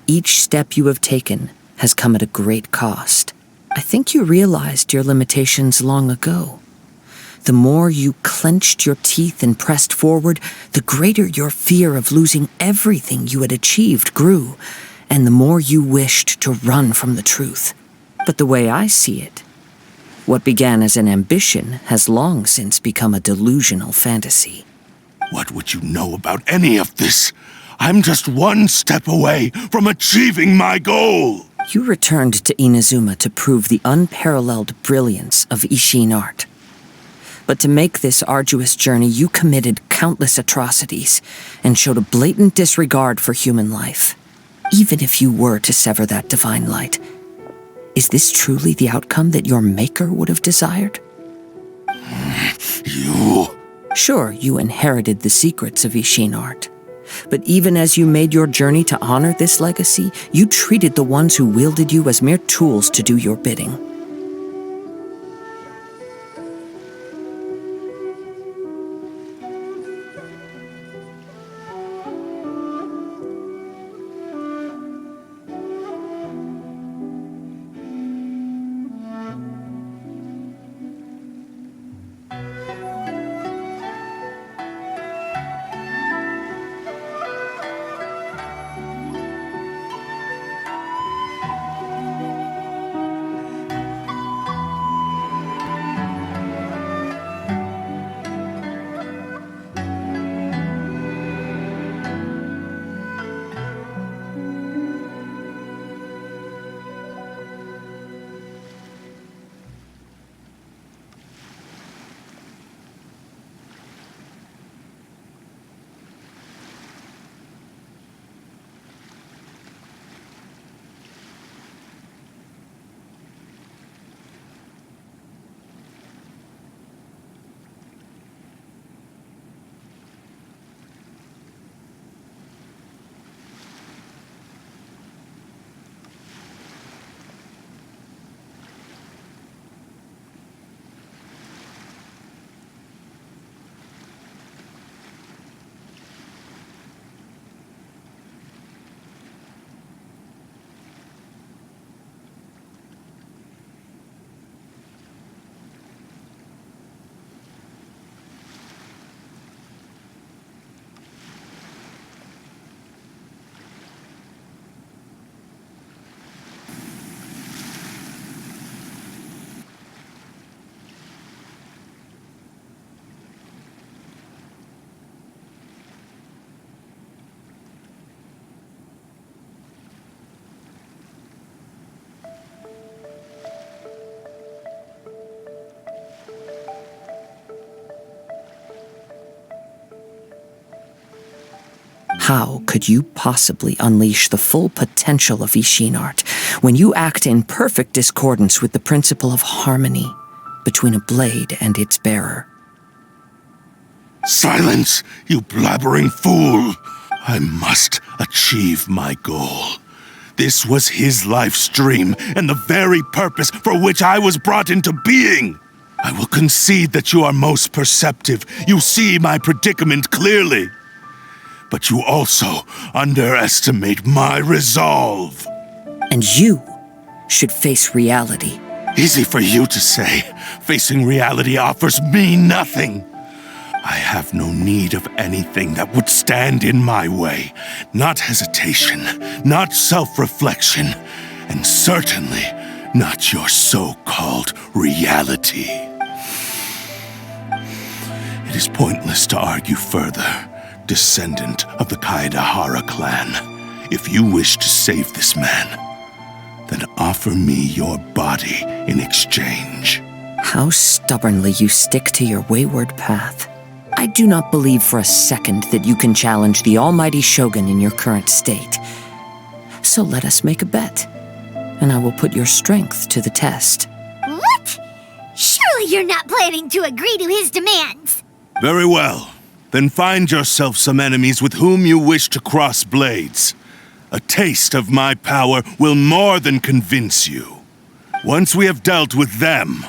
Each step you have taken has come at a great cost. I think you realized your limitations long ago. The more you clenched your teeth and pressed forward, the greater your fear of losing everything you had achieved grew, and the more you wished to run from the truth. But the way I see it, what began as an ambition has long since become a delusional fantasy. What would you know about any of this? I'm just one step away from achieving my goal! You returned to Inazuma to prove the unparalleled brilliance of Ishin art. But to make this arduous journey, you committed countless atrocities and showed a blatant disregard for human life. Even if you were to sever that divine light, is this truly the outcome that your maker would have desired? You... Sure, you inherited the secrets of Ishin art, But even as you made your journey to honor this legacy, you treated the ones who wielded you as mere tools to do your bidding. How could you possibly unleash the full potential of Ishin art when you act in perfect discordance with the principle of harmony between a blade and its bearer? Silence, you blabbering fool! I must achieve my goal. This was his life's dream, and the very purpose for which I was brought into being. I will concede that you are most perceptive. You see my predicament clearly. But you also underestimate my resolve. And you should face reality. Easy for you to say. Facing reality offers me nothing. I have no need of anything that would stand in my way. Not hesitation, not self-reflection, and certainly not your so-called reality. It is pointless to argue further, descendant of the Kaedahara clan. If you wish to save this man, then offer me your body in exchange. How stubbornly you stick to your wayward path. I do not believe for a second that you can challenge the almighty Shogun in your current state. So let us make a bet, and I will put your strength to the test. What? Surely you're not planning to agree to his demands. Very well. Then find yourself some enemies with whom you wish to cross blades. A taste of my power will more than convince you. Once we have dealt with them,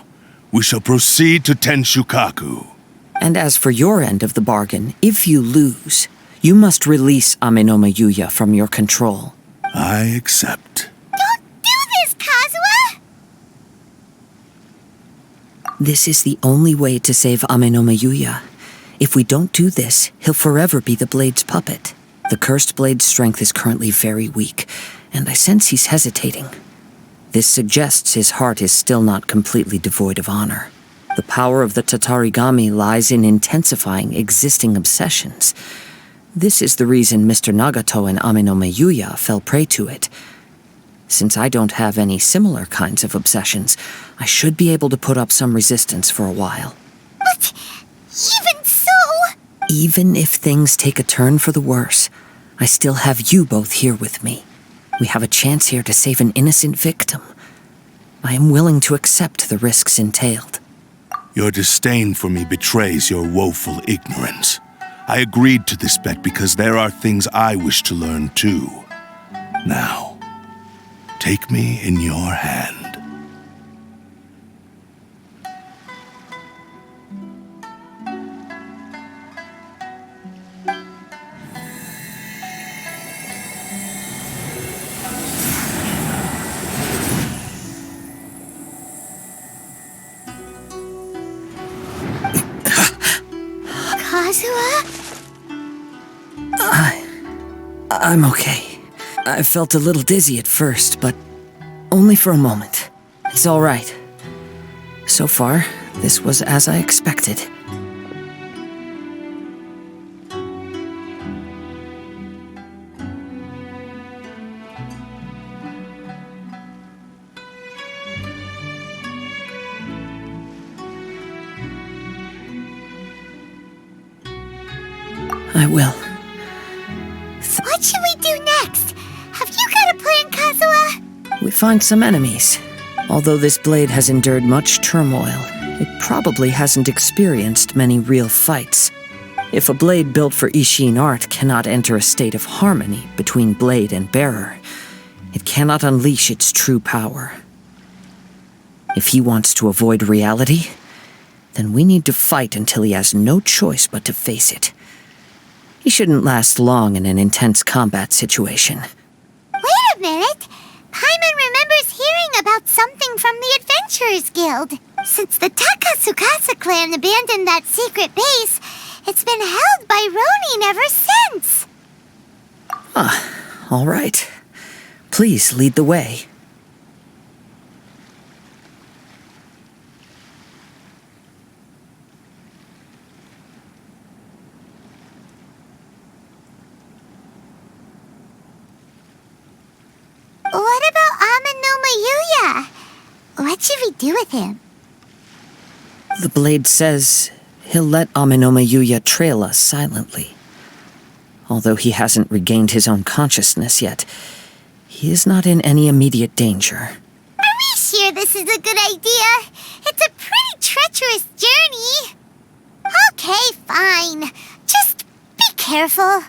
we shall proceed to Tenshukaku. And as for your end of the bargain, if you lose, you must release Amenoma Yuya from your control. I accept. Don't do this, Kazuha! This is the only way to save Amenoma Yuya. If we don't do this, he'll forever be the Blade's puppet. The Cursed Blade's strength is currently very weak, and I sense he's hesitating. This suggests his heart is still not completely devoid of honor. The power of the Tatarigami lies in intensifying existing obsessions. This is the reason Mr. Nagato and Amenoma Yuya fell prey to it. Since I don't have any similar kinds of obsessions, I should be able to put up some resistance for a while. But even so... Even if things take a turn for the worse, I still have you both here with me. We have a chance here to save an innocent victim. I am willing to accept the risks entailed. Your disdain for me betrays your woeful ignorance. I agreed to this bet because there are things I wish to learn too. Now, take me in your hand. Kazuha? I'm okay. I felt a little dizzy at first, but only for a moment. It's all right. So far, this was as I expected. I will. What should we do next? Have you got a plan, Kazuha? We find some enemies. Although this blade has endured much turmoil, it probably hasn't experienced many real fights. If a blade built for Ishin art cannot enter a state of harmony between blade and bearer, it cannot unleash its true power. If he wants to avoid reality, then we need to fight until he has no choice but to face it. He shouldn't last long in an intense combat situation. Wait a minute! Paimon remembers hearing about something from the Adventurers Guild. Since the Takasukasa clan abandoned that secret base, it's been held by Ronin ever since. All right. Please lead the way. What about Amanoma Yuya? What should we do with him? The blade says he'll let Amenoma Yuya trail us silently. Although he hasn't regained his own consciousness yet, he is not in any immediate danger. Are we sure this is a good idea? It's a pretty treacherous journey. Okay, fine. Just be careful.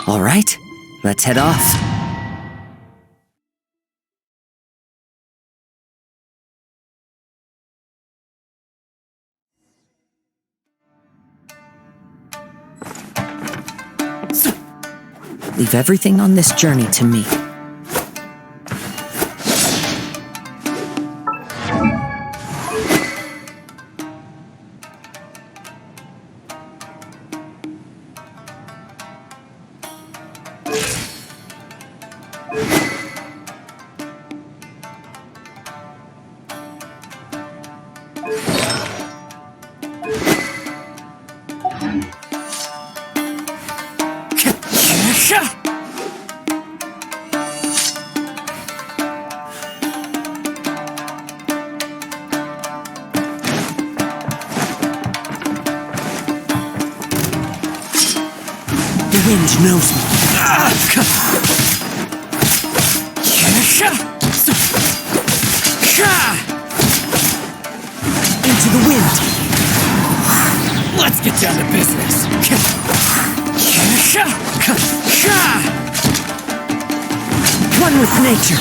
All right, let's head off. Leave everything on this journey to me. The wind knows me. get down to business. One with nature.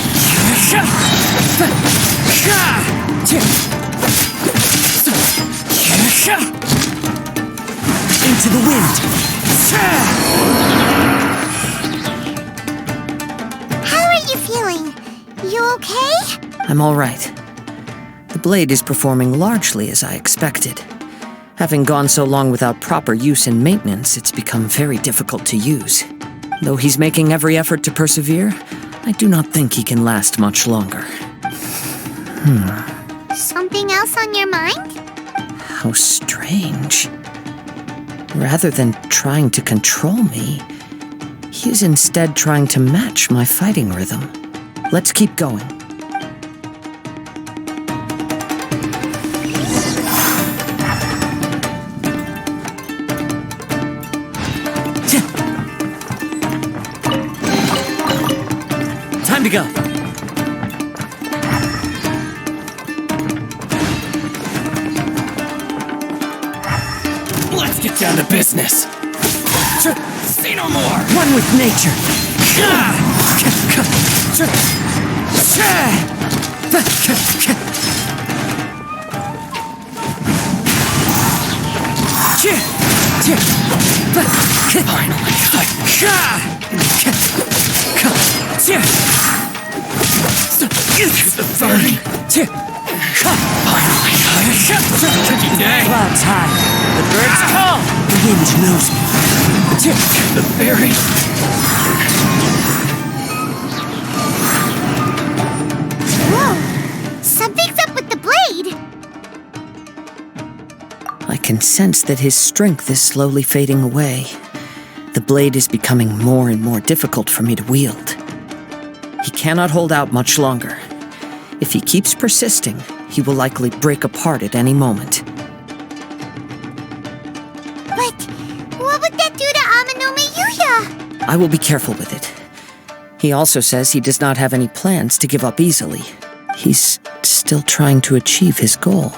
Into the wind. How are you feeling? You okay? I'm all right. The blade is performing largely as I expected. Having gone so long without proper use and maintenance, it's become very difficult to use. Though he's making every effort to persevere, I do not think he can last much longer. Something else on your mind? How strange. Rather than trying to control me, he is instead trying to match my fighting rhythm. Let's keep going. Time to go. Let's get down to business. Say no more. One with nature. Finally. Clouds high. The birds call. The wind knows me. The fairy. Whoa! Something's up with the blade! I can sense that his strength is slowly fading away. The blade is becoming more and more difficult for me to wield. He cannot hold out much longer. If he keeps persisting, he will likely break apart at any moment. But what would that do to Amanome Yuya? I will be careful with it. He also says he does not have any plans to give up easily. He's still trying to achieve his goal.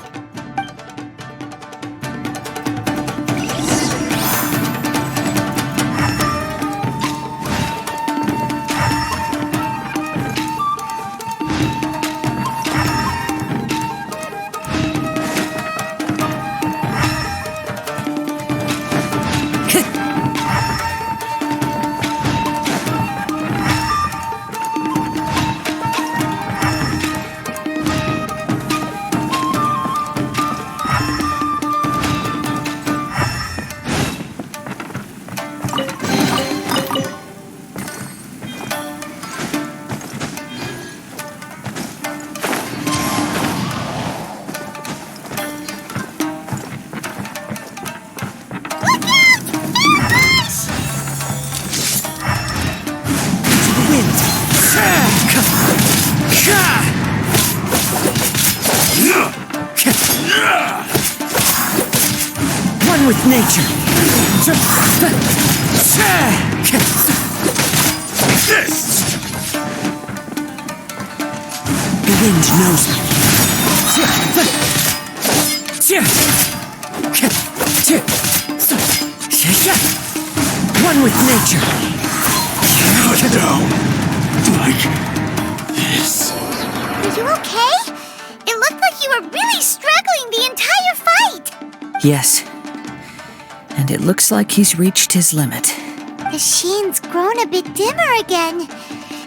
One with nature. This! The wind knows me. One with nature. Put down. Like this. Are you okay? It looked like you were really struggling the entire fight! Yes. And it looks like he's reached his limit. The sheen's grown a bit dimmer again.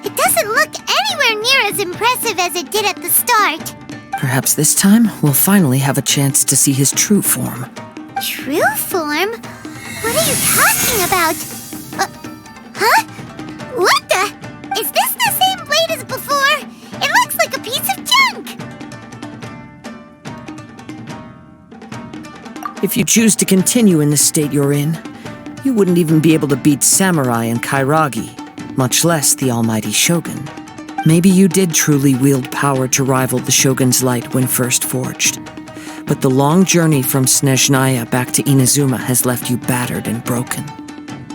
It doesn't look anywhere near as impressive as it did at the start. Perhaps this time we'll finally have a chance to see his true form. True form? What are you talking about? Huh? What the? Is this the same blade as before? It looks like a piece of junk! If you choose to continue in the state you're in, you wouldn't even be able to beat Samurai and Kairagi, much less the almighty Shogun. Maybe you did truly wield power to rival the Shogun's light when first forged. But the long journey from Snezhnaya back to Inazuma has left you battered and broken.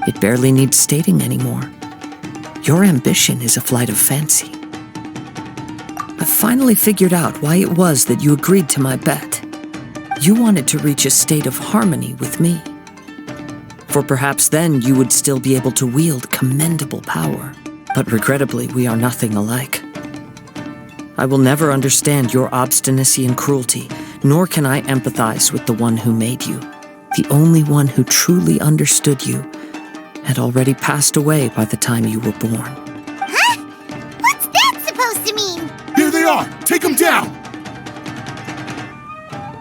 It barely needs stating anymore. Your ambition is a flight of fancy. I've finally figured out why it was that you agreed to my bet. You wanted to reach a state of harmony with me, For perhaps then you would still be able to wield commendable power. But regrettably, we are nothing alike. I will never understand your obstinacy and cruelty, nor can I empathize with the one who made you. The only one who truly understood you had already passed away by the time you were born. Huh? What's that supposed to mean? Here they are! Take them down!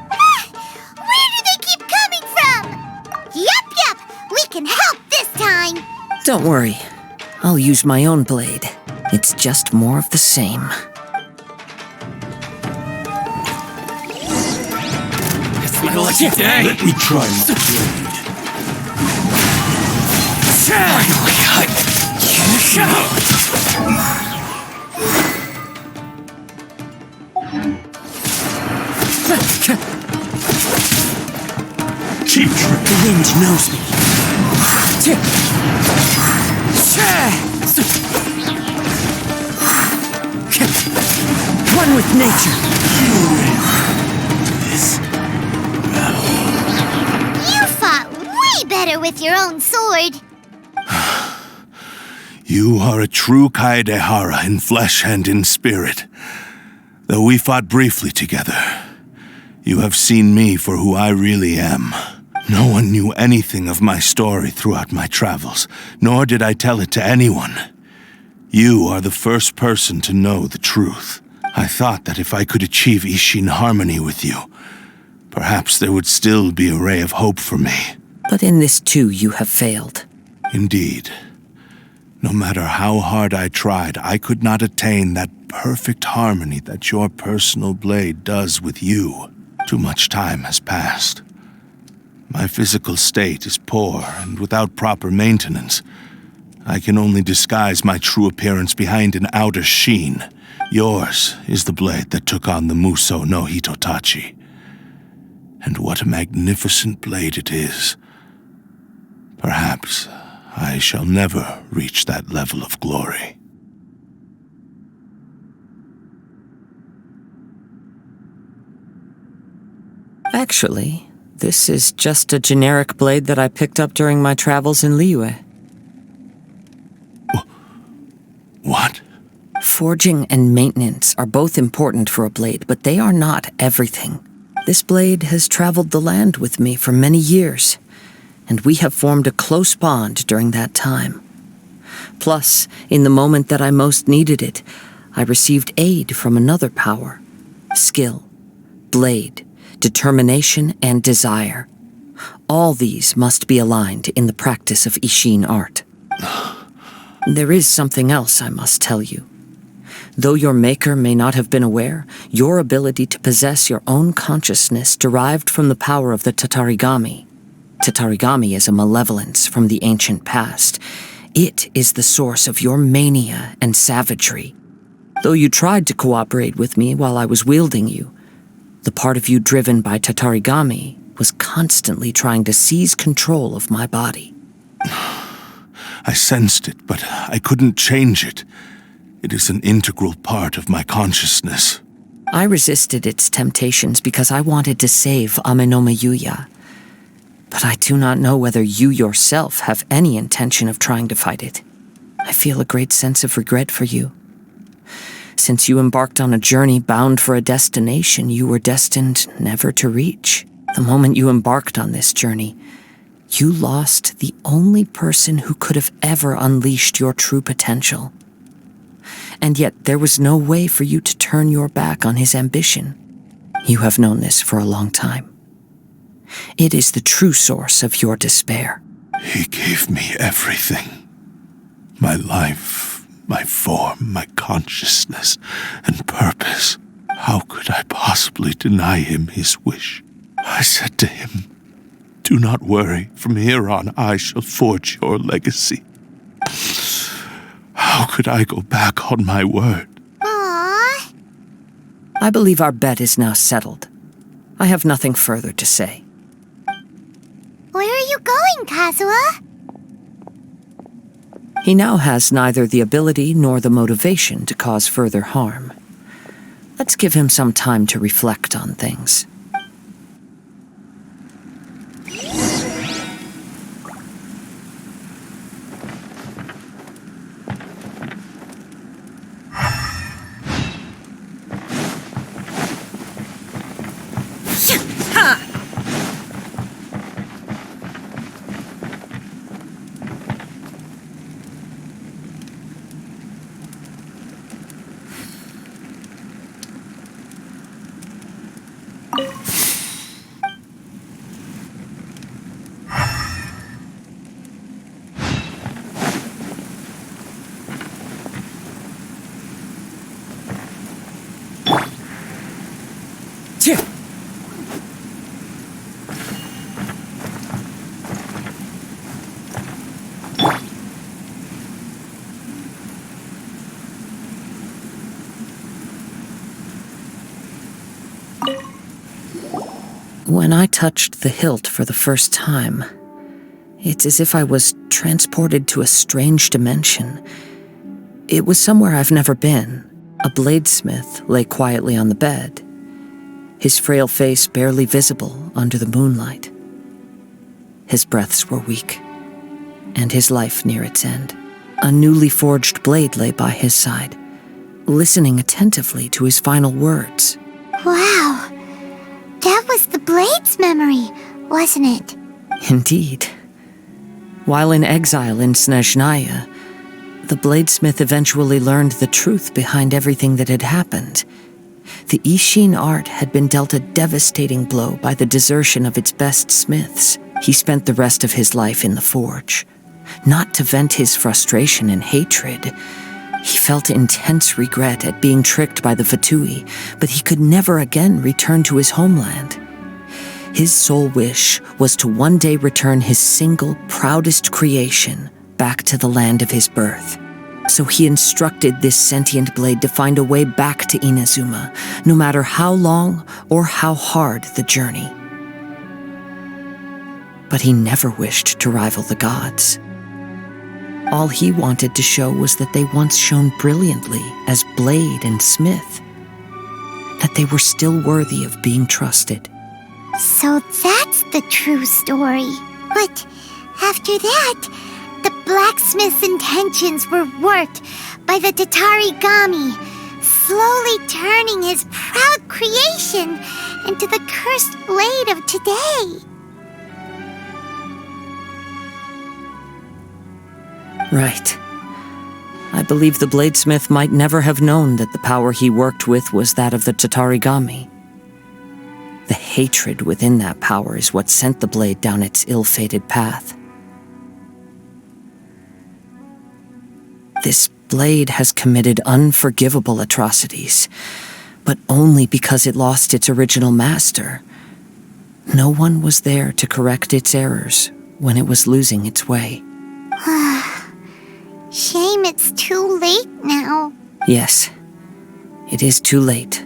Where do they keep coming from? Yup, we can help this time. Don't worry. I'll use my own blade. It's just more of the same. It's been a lucky day. Let me try my blade. Finally, Cheap trick. the wind knows me. One with nature. You fought way better with your own sword. You are a true Kaedehara in flesh and in spirit. Though we fought briefly together, you have seen me for who I really am. No one knew anything of my story throughout my travels, nor did I tell it to anyone. You are the first person to know the truth. I thought that if I could achieve Ishin harmony with you, perhaps there would still be a ray of hope for me. But in this too, you have failed. Indeed. No matter how hard I tried, I could not attain that perfect harmony that your personal blade does with you. Too much time has passed. My physical state is poor, and without proper maintenance, I can only disguise my true appearance behind an outer sheen. Yours is the blade that took on the Muso no Hitotachi. And what a magnificent blade it is. Perhaps I shall never reach that level of glory. Actually, this is just a generic blade that I picked up during my travels in Liyue. What? Forging and maintenance are both important for a blade, but they are not everything. This blade has traveled the land with me for many years, and we have formed a close bond during that time. Plus, in the moment that I most needed it, I received aid from another power. Skill, blade, determination, and desire. All these must be aligned in the practice of Ishin art. There is something else I must tell you. Though your maker may not have been aware, your ability to possess your own consciousness derived from the power of the Tatarigami. Tatarigami is a malevolence from the ancient past. It is the source of your mania and savagery. Though you tried to cooperate with me while I was wielding you, the part of you driven by Tatarigami was constantly trying to seize control of my body. I sensed it, but I couldn't change it. It is an integral part of my consciousness. I resisted its temptations because I wanted to save Amenome Yuya. But I do not know whether you yourself have any intention of trying to fight it. I feel a great sense of regret for you. Since you embarked on a journey bound for a destination you were destined never to reach. The moment you embarked on this journey, you lost the only person who could have ever unleashed your true potential. And yet there was no way for you to turn your back on his ambition. You have known this for a long time. It is the true source of your despair. He gave me everything. My life, my form, my consciousness, and purpose. How could I possibly deny him his wish? I said to him, "Do not worry, from here on I shall forge your legacy." How could I go back on my word? Aww. I believe our bet is now settled. I have nothing further to say. Where are you going, Kazuha? He now has neither the ability nor the motivation to cause further harm. Let's give him some time to reflect on things. When I touched the hilt for the first time, it's as if I was transported to a strange dimension. It was somewhere I've never been. A bladesmith lay quietly on the bed, his frail face barely visible under the moonlight. His breaths were weak, and his life near its end. A newly forged blade lay by his side, listening attentively to his final words. Wow. That was the Blade's memory, wasn't it? Indeed. While in exile in Snezhnaya, the bladesmith eventually learned the truth behind everything that had happened. The Ishin art had been dealt a devastating blow by the desertion of its best smiths. He spent the rest of his life in the forge, not to vent his frustration and hatred. He felt intense regret at being tricked by the Fatui, but he could never again return to his homeland. His sole wish was to one day return his single, proudest creation back to the land of his birth. So he instructed this sentient blade to find a way back to Inazuma, no matter how long or how hard the journey. But he never wished to rival the gods. All he wanted to show was that they once shone brilliantly as blade and smith, that they were still worthy of being trusted. So that's the true story. But after that, the blacksmith's intentions were worked by the Tatarigami, slowly turning his proud creation into the cursed blade of today. Right. I believe the bladesmith might never have known that the power he worked with was that of the Tatarigami. The hatred within that power is what sent the blade down its ill-fated path. This blade has committed unforgivable atrocities, but only because it lost its original master. No one was there to correct its errors when it was losing its way. Shame it's too late now. Yes, it is too late.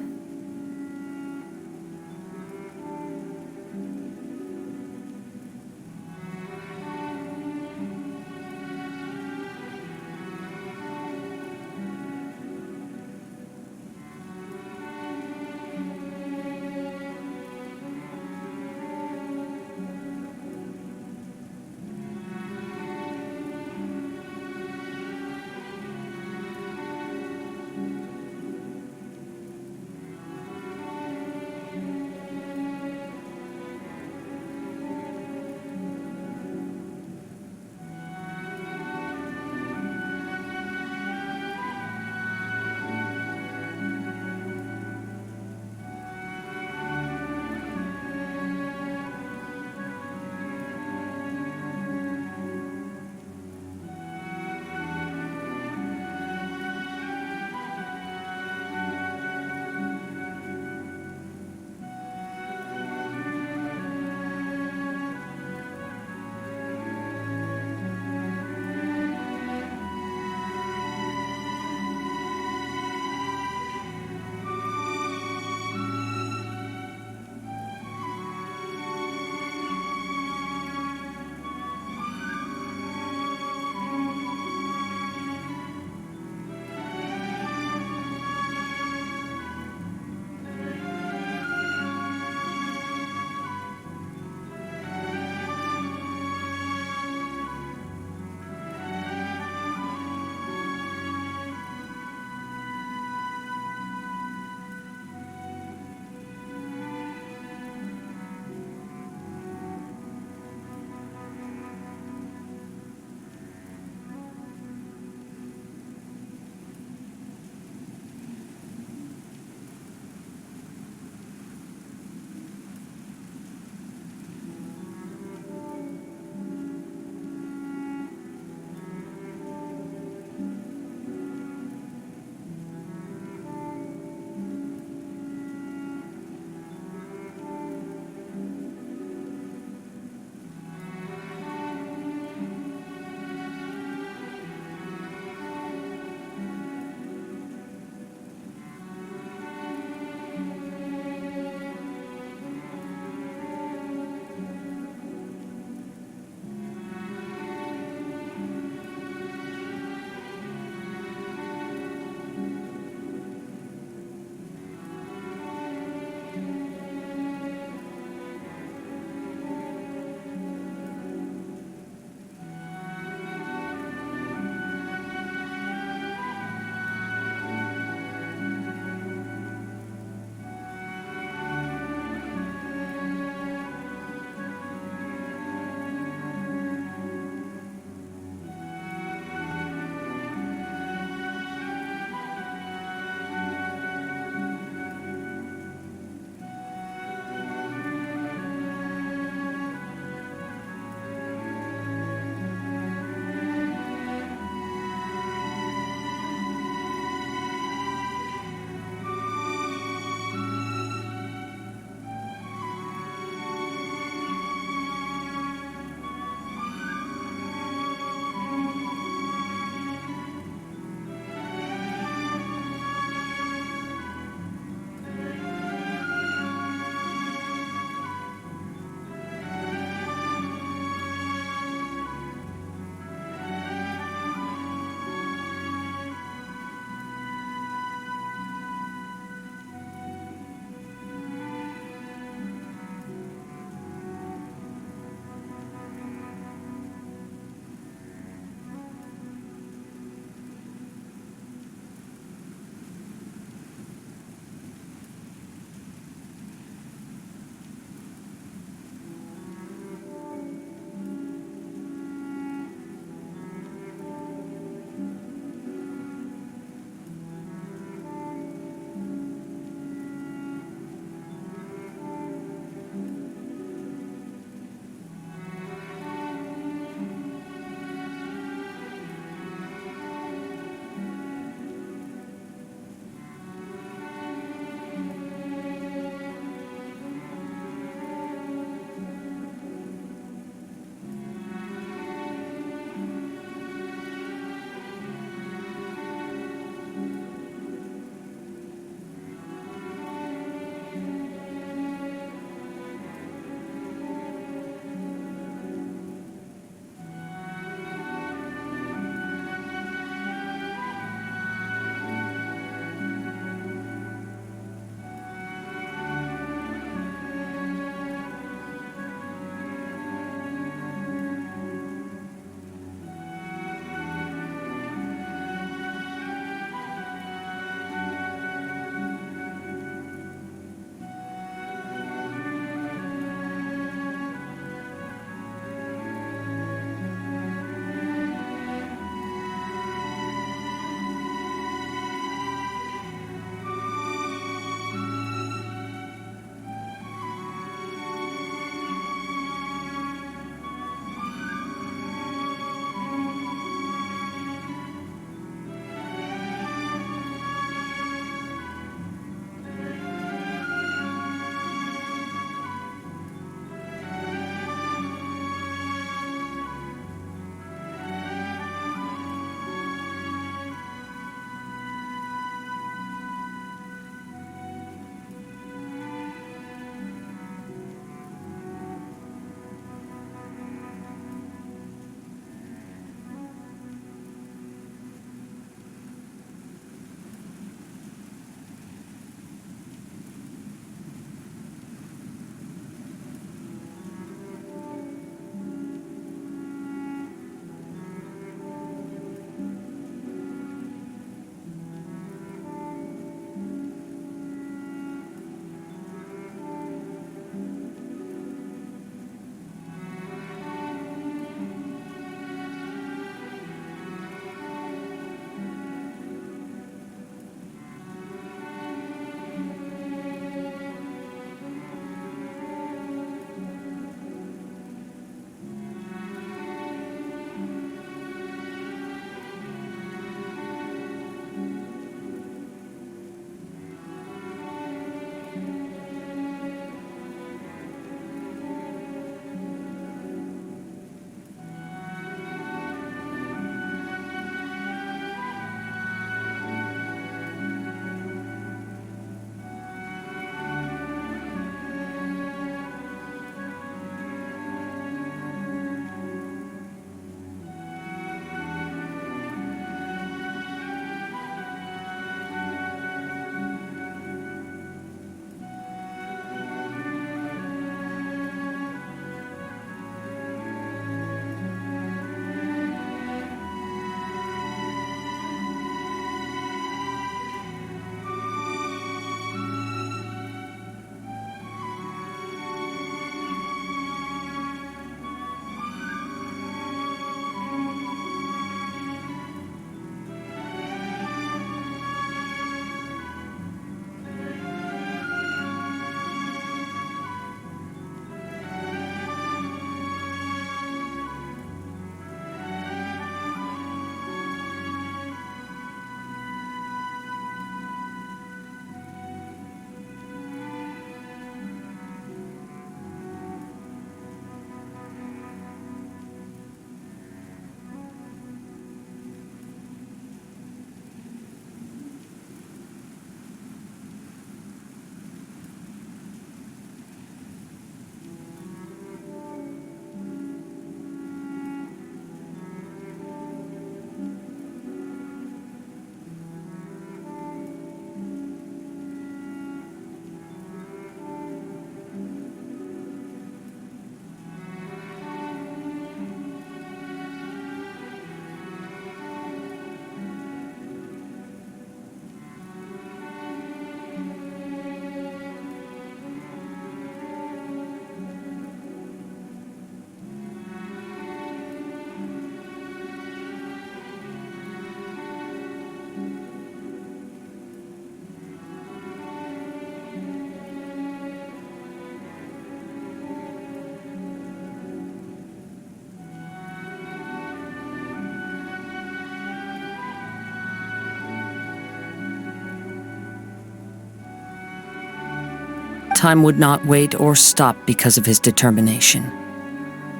Time would not wait or stop because of his determination.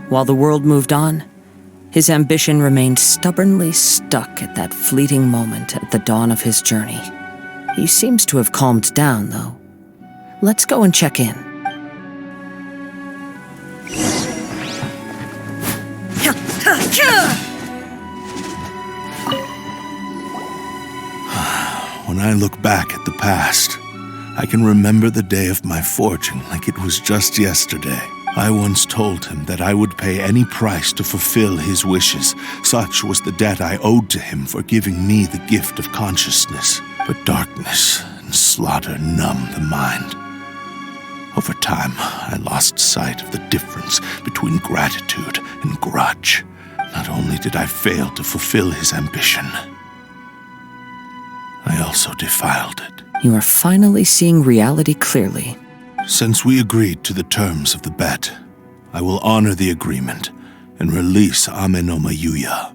While the world moved on, his ambition remained stubbornly stuck at that fleeting moment at the dawn of his journey. He seems to have calmed down, though. Let's go and check in. When I look back at the past, I can remember the day of my forging like it was just yesterday. I once told him that I would pay any price to fulfill his wishes. Such was the debt I owed to him for giving me the gift of consciousness. But darkness and slaughter numbed the mind. Over time, I lost sight of the difference between gratitude and grudge. Not only did I fail to fulfill his ambition, I also defiled it. You are finally seeing reality clearly. Since we agreed to the terms of the bet, I will honor the agreement and release Ame no Mayuya.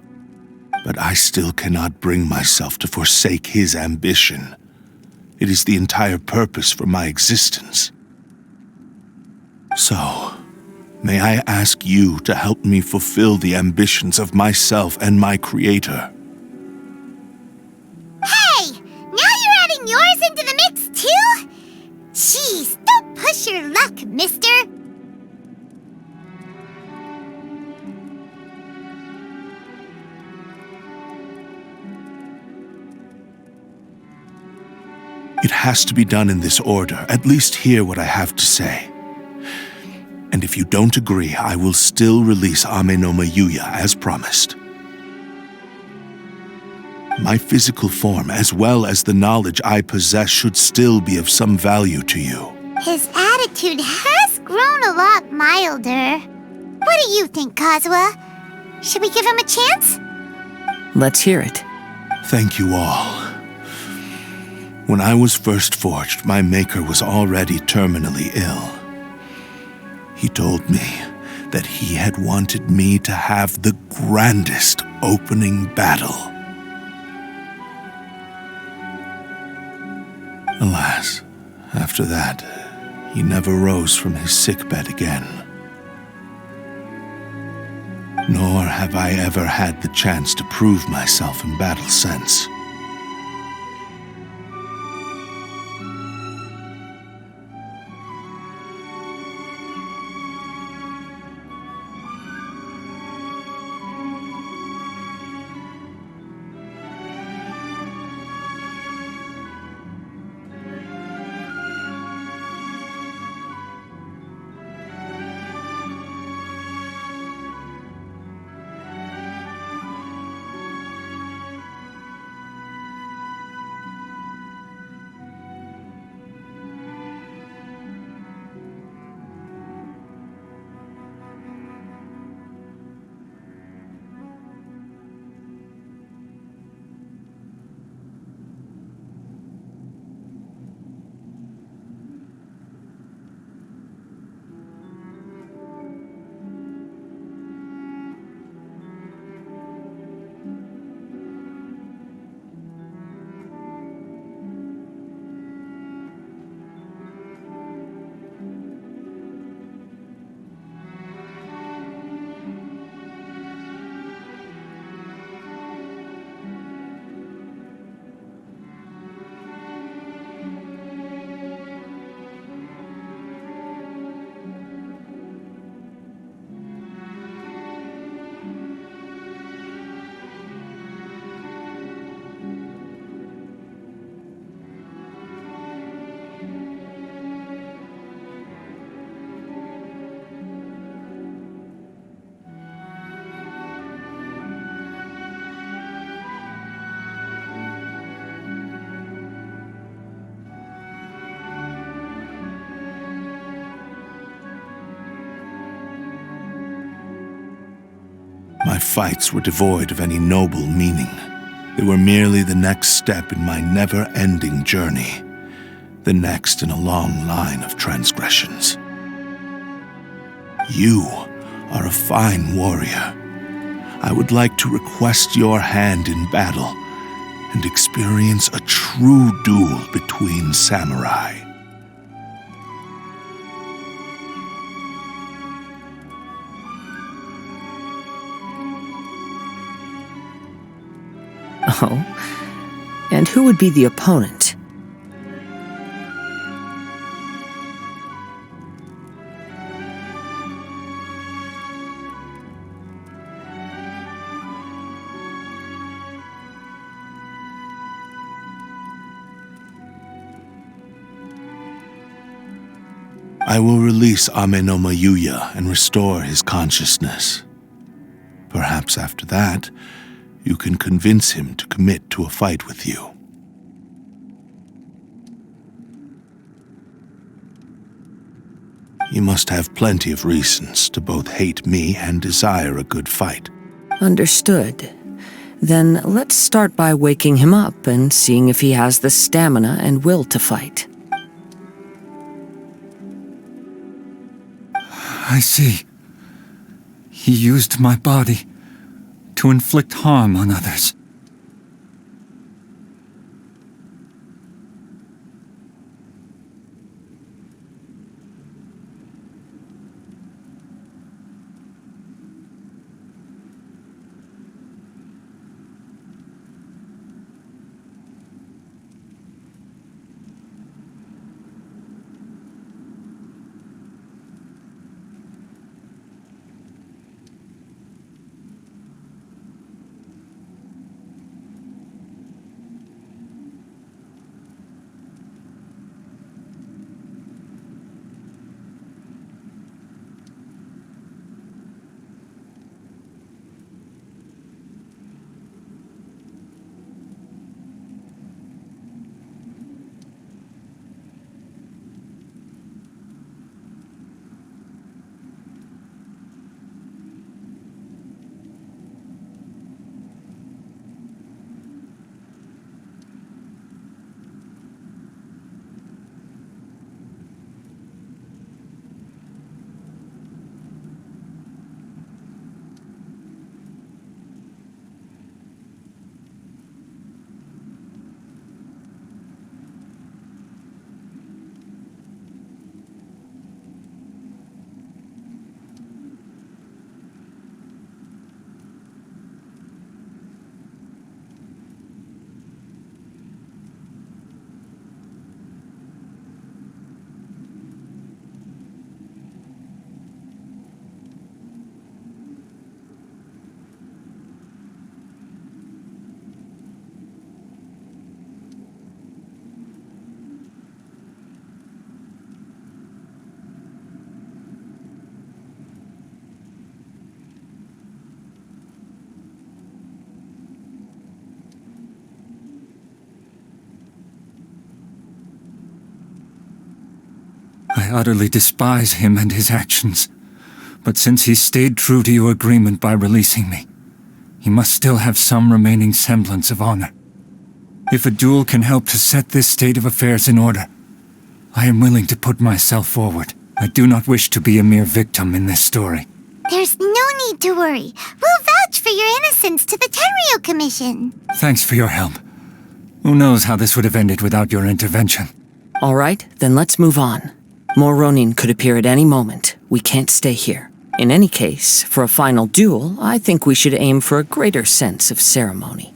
But I still cannot bring myself to forsake his ambition. It is the entire purpose for my existence. So, may I ask you to help me fulfill the ambitions of myself and my creator? Hey! Now you're adding yours into the mix, too? Jeez, don't push your luck, mister. It has to be done in this order. At least hear what I have to say. And if you don't agree, I will still release Ame no Mayuya as promised. My physical form, as well as the knowledge I possess, should still be of some value to you. His attitude has grown a lot milder. What do you think, Kazuha? Should we give him a chance? Let's hear it. Thank you all. When I was first forged, my maker was already terminally ill. He told me that he had wanted me to have the grandest opening battle. Alas, after that, he never rose from his sickbed again. Nor have I ever had the chance to prove myself in battle since. My fights were devoid of any noble meaning. They were merely the next step in my never-ending journey, the next in a long line of transgressions. You are a fine warrior. I would like to request your hand in battle and experience a true duel between samurai. Oh? And who would be the opponent? I will release Amenoma Yuya and restore his consciousness. Perhaps after that, you can convince him to commit to a fight with you. He must have plenty of reasons to both hate me and desire a good fight. Understood. Then let's start by waking him up and seeing if he has the stamina and will to fight. I see. He used my body to inflict harm on others. I utterly despise him and his actions. But since he stayed true to your agreement by releasing me, he must still have some remaining semblance of honor. If a duel can help to set this state of affairs in order, I am willing to put myself forward. I do not wish to be a mere victim in this story. There's no need to worry. We'll vouch for your innocence to the Tenryo Commission. Thanks for your help. Who knows how this would have ended without your intervention. All right, then let's move on. More Ronin could appear at any moment. We can't stay here. In any case, for a final duel, I think we should aim for a greater sense of ceremony.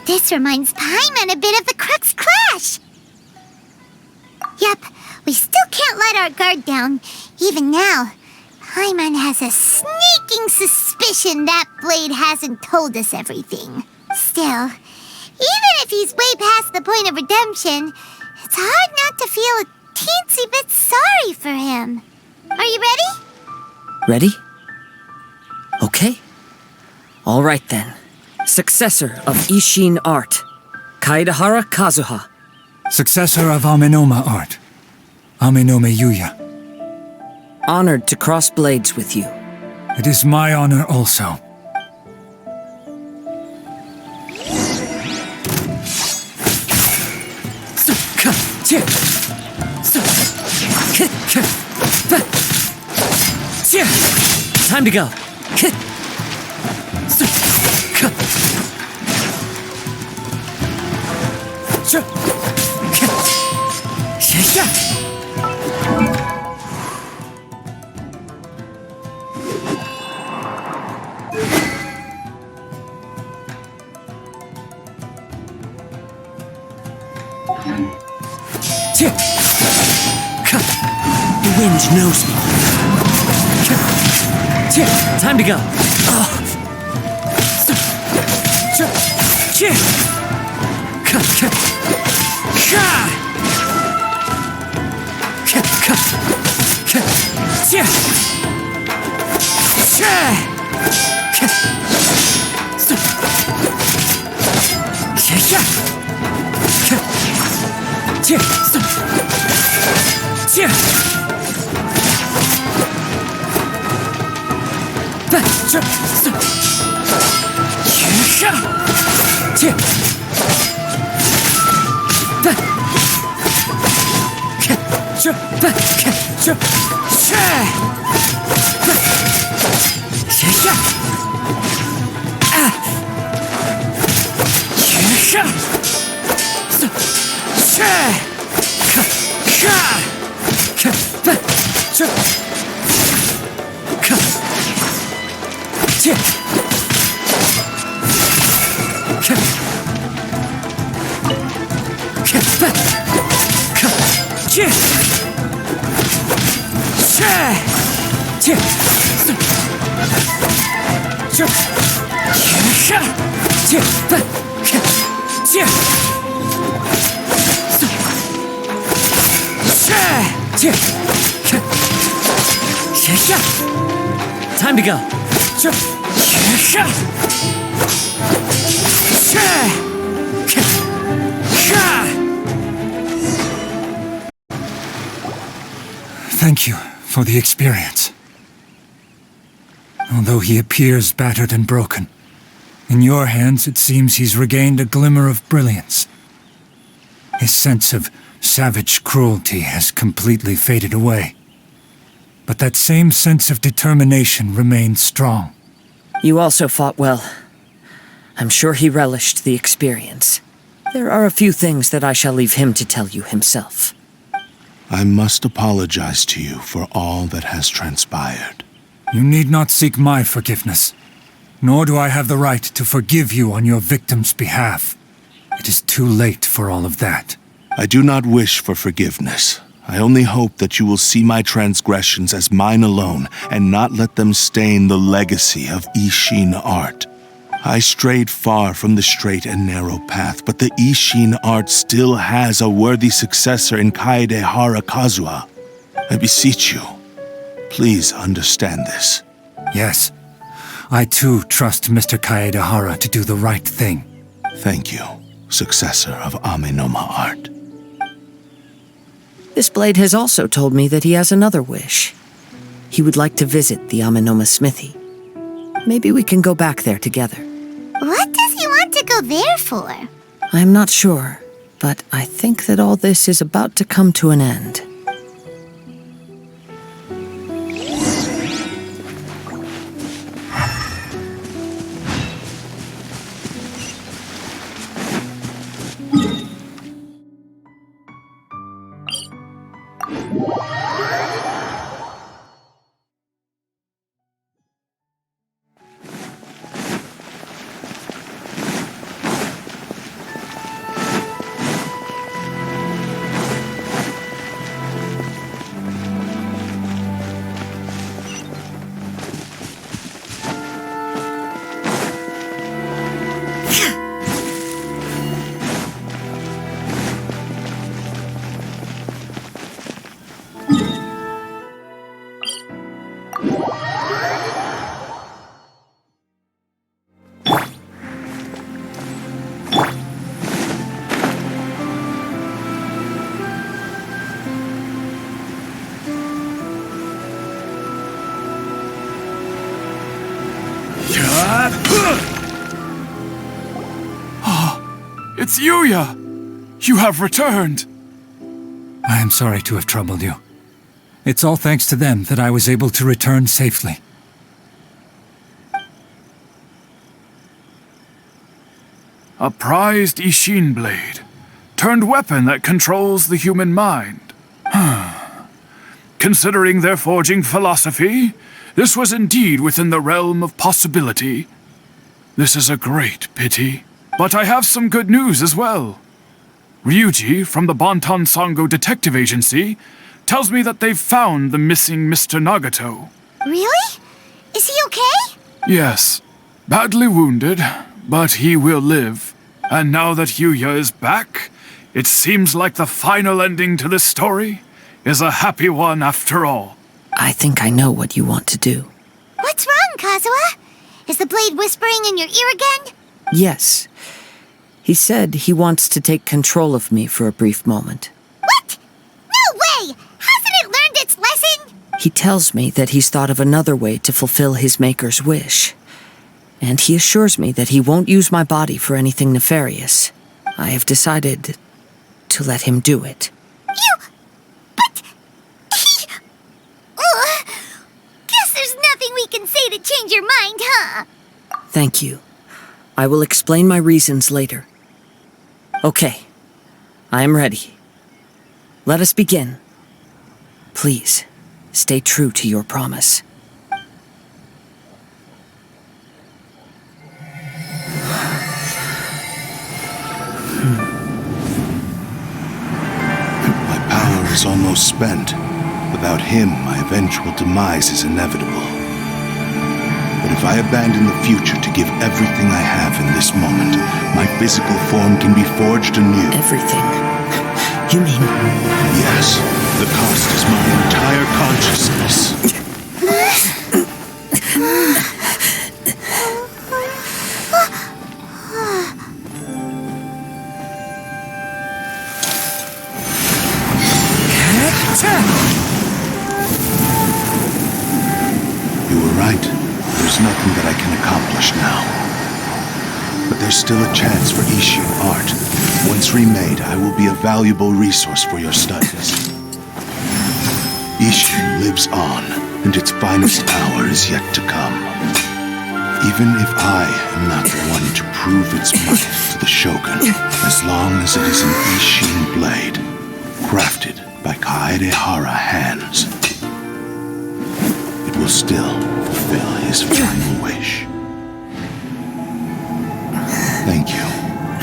This reminds Paimon a bit of the Crux Clash. Yep, we still can't let our guard down. Even now, Paimon has a sneaking suspicion that Blade hasn't told us everything. Still, even if he's way past the point of redemption, it's hard not to feel a teensy bit sorry for him. Are you ready? Ready? Okay. All right then. Successor of Ishin art, Kaedahara Kazuha. Successor of Amenoma art, Amenome Yuya. Honored to cross blades with you. It is my honor also. Time to go. The wind knows me. Time to go. Time to go. Thank you for the experience. Although he appears battered and broken, in your hands it seems he's regained a glimmer of brilliance. His sense of savage cruelty has completely faded away. But that same sense of determination remains strong. You also fought well. I'm sure he relished the experience. There are a few things that I shall leave him to tell you himself. I must apologize to you for all that has transpired. You need not seek my forgiveness, nor do I have the right to forgive you on your victim's behalf. It is too late for all of that. I do not wish for forgiveness. I only hope that you will see my transgressions as mine alone and not let them stain the legacy of Ishin art. I strayed far from the straight and narrow path, but the Ishin art still has a worthy successor in Kaedahara Kazuha. I beseech you, please understand this. Yes, I too trust Mr. Kaedahara to do the right thing. Thank you, successor of Amenoma art. This blade has also told me that he has another wish. He would like to visit the Amenoma smithy. Maybe we can go back there together. What does he want go there for? I'm not sure, but I think that all this is about to come to an end. It's Yuya! You have returned! I am sorry to have troubled you. It's all thanks to them that I was able to return safely. A prized Ishin blade, turned weapon that controls the human mind. Considering their forging philosophy, this was indeed within the realm of possibility. This is a great pity. But I have some good news as well. Ryuji from the Bantan Sango Detective Agency tells me that they've found the missing Mr. Nagato. Really? Is he okay? Yes, badly wounded, but he will live. And now that Yuya is back, it seems like the final ending to this story is a happy one after all. I think I know what you want to do. What's wrong, Kazuha? Is the blade whispering in your ear again? Yes. He said he wants to take control of me for a brief moment. What? No way! Hasn't it learned its lesson? He tells me that he's thought of another way to fulfill his maker's wish. And he assures me that he won't use my body for anything nefarious. I have decided to let him do it. But... Guess there's nothing we can say to change your mind, huh? Thank you. I will explain my reasons later. Okay, I am ready. Let us begin. Please, stay true to your promise. My power is almost spent. Without him, my eventual demise is inevitable. But if I abandon the future to give everything I have in this moment, my physical form can be forged anew. Everything? You mean... Yes. The cost is my entire consciousness. You were right. There's nothing that I can accomplish now. But there's still a chance for Ishin art. Once remade, I will be a valuable resource for your studies. Ishin lives on, and its finest hour is yet to come. Even if I am not the one to prove its might to the Shogun, as long as it is an Ishin blade, crafted by Kaedehara hands, it will still fulfill his final wish. Thank you,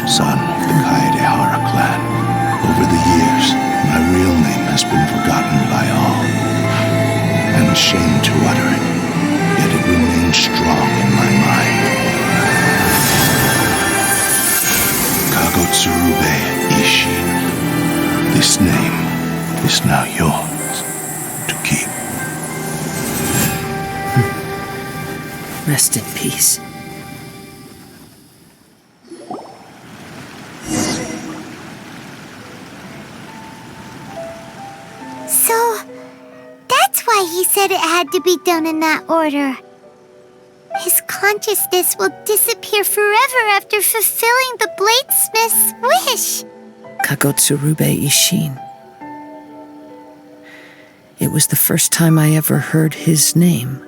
son of the Kaedehara clan. Over the years, my real name has been forgotten by all. I'm ashamed to utter it, yet it remains strong in my mind. Kagotsurube Ishin. This name is now yours to keep. Rest in peace. So, that's why he said it had to be done in that order. His consciousness will disappear forever after fulfilling the bladesmith's wish. Kagotsurube Ishin. It was the first time I ever heard his name.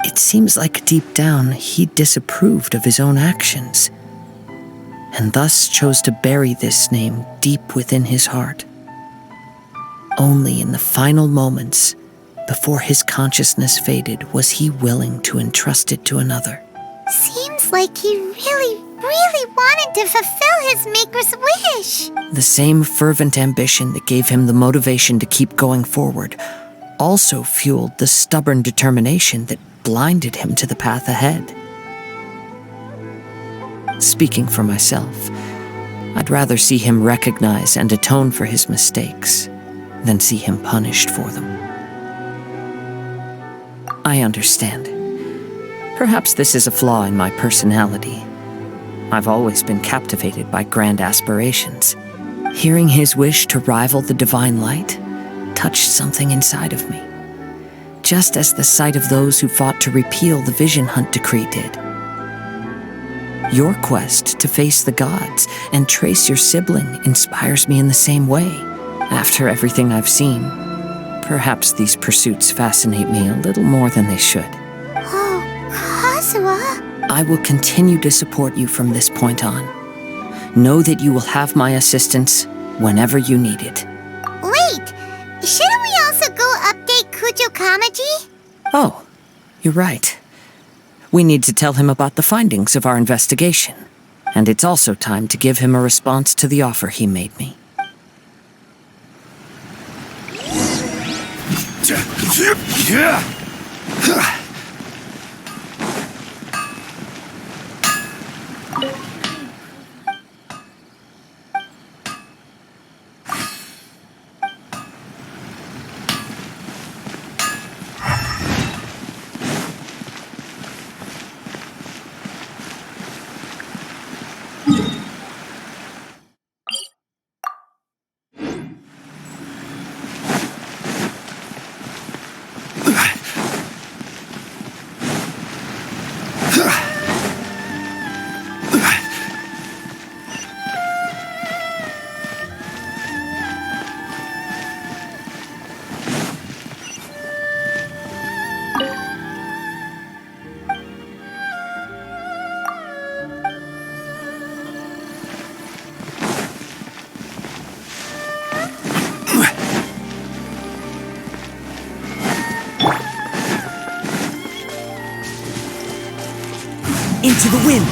It seems like deep down he disapproved of his own actions, and thus chose to bury this name deep within his heart. Only in the final moments, before his consciousness faded, was he willing to entrust it to another. Seems like he really wanted to fulfill his maker's wish. The same fervent ambition that gave him the motivation to keep going forward also fueled the stubborn determination that blinded him to the path ahead. Speaking for myself, I'd rather see him recognize and atone for his mistakes than see him punished for them. I understand. Perhaps this is a flaw in my personality. I've always been captivated by grand aspirations. Hearing his wish to rival the divine light touched something inside of me, just as the sight of those who fought to repeal the Vision Hunt decree did. Your quest to face the gods and trace your sibling inspires me in the same way. After everything I've seen, perhaps these pursuits fascinate me a little more than they should. Oh, Kazuha. I will continue to support you from this point on. Know that you will have my assistance whenever you need it. Wait, shouldn't we also go update Kujo Kamaji? Oh, you're right. We need to tell him about the findings of our investigation. And it's also time to give him a response to the offer he made me. Into the wind!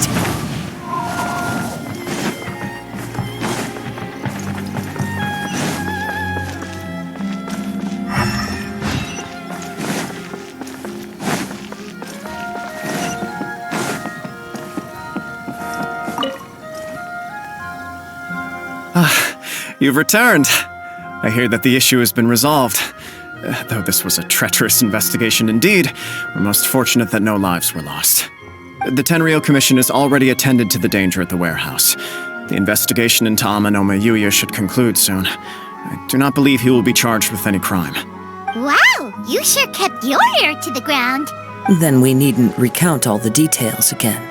You've returned. I hear that the issue has been resolved. Though this was a treacherous investigation indeed, we're most fortunate that no lives were lost. The Tenryou Commission has already attended to the danger at the warehouse. The investigation into Amanome Yuya should conclude soon. I do not believe he will be charged with any crime. Wow, you sure kept your ear to the ground. Then we needn't recount all the details again.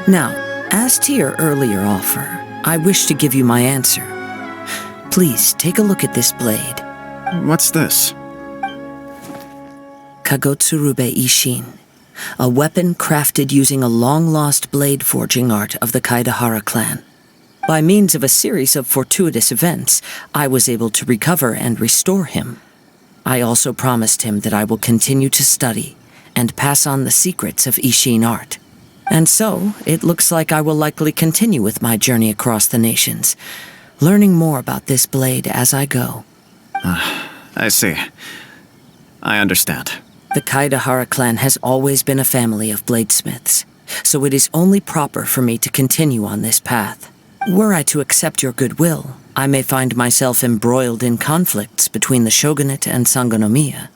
Now, as to your earlier offer, I wish to give you my answer. Please take a look at this blade. What's this? Kagotsurube Ishin, a weapon crafted using a long-lost blade forging art of the Kaidahara clan. By means of a series of fortuitous events, I was able to recover and restore him. I also promised him that I will continue to study and pass on the secrets of Ishin art. And so, it looks like I will likely continue with my journey across the nations, learning more about this blade as I go. I see. I understand. The Kaidahara clan has always been a family of bladesmiths, so it is only proper for me to continue on this path. Were I to accept your goodwill, I may find myself embroiled in conflicts between the shogunate and Sangonomiya.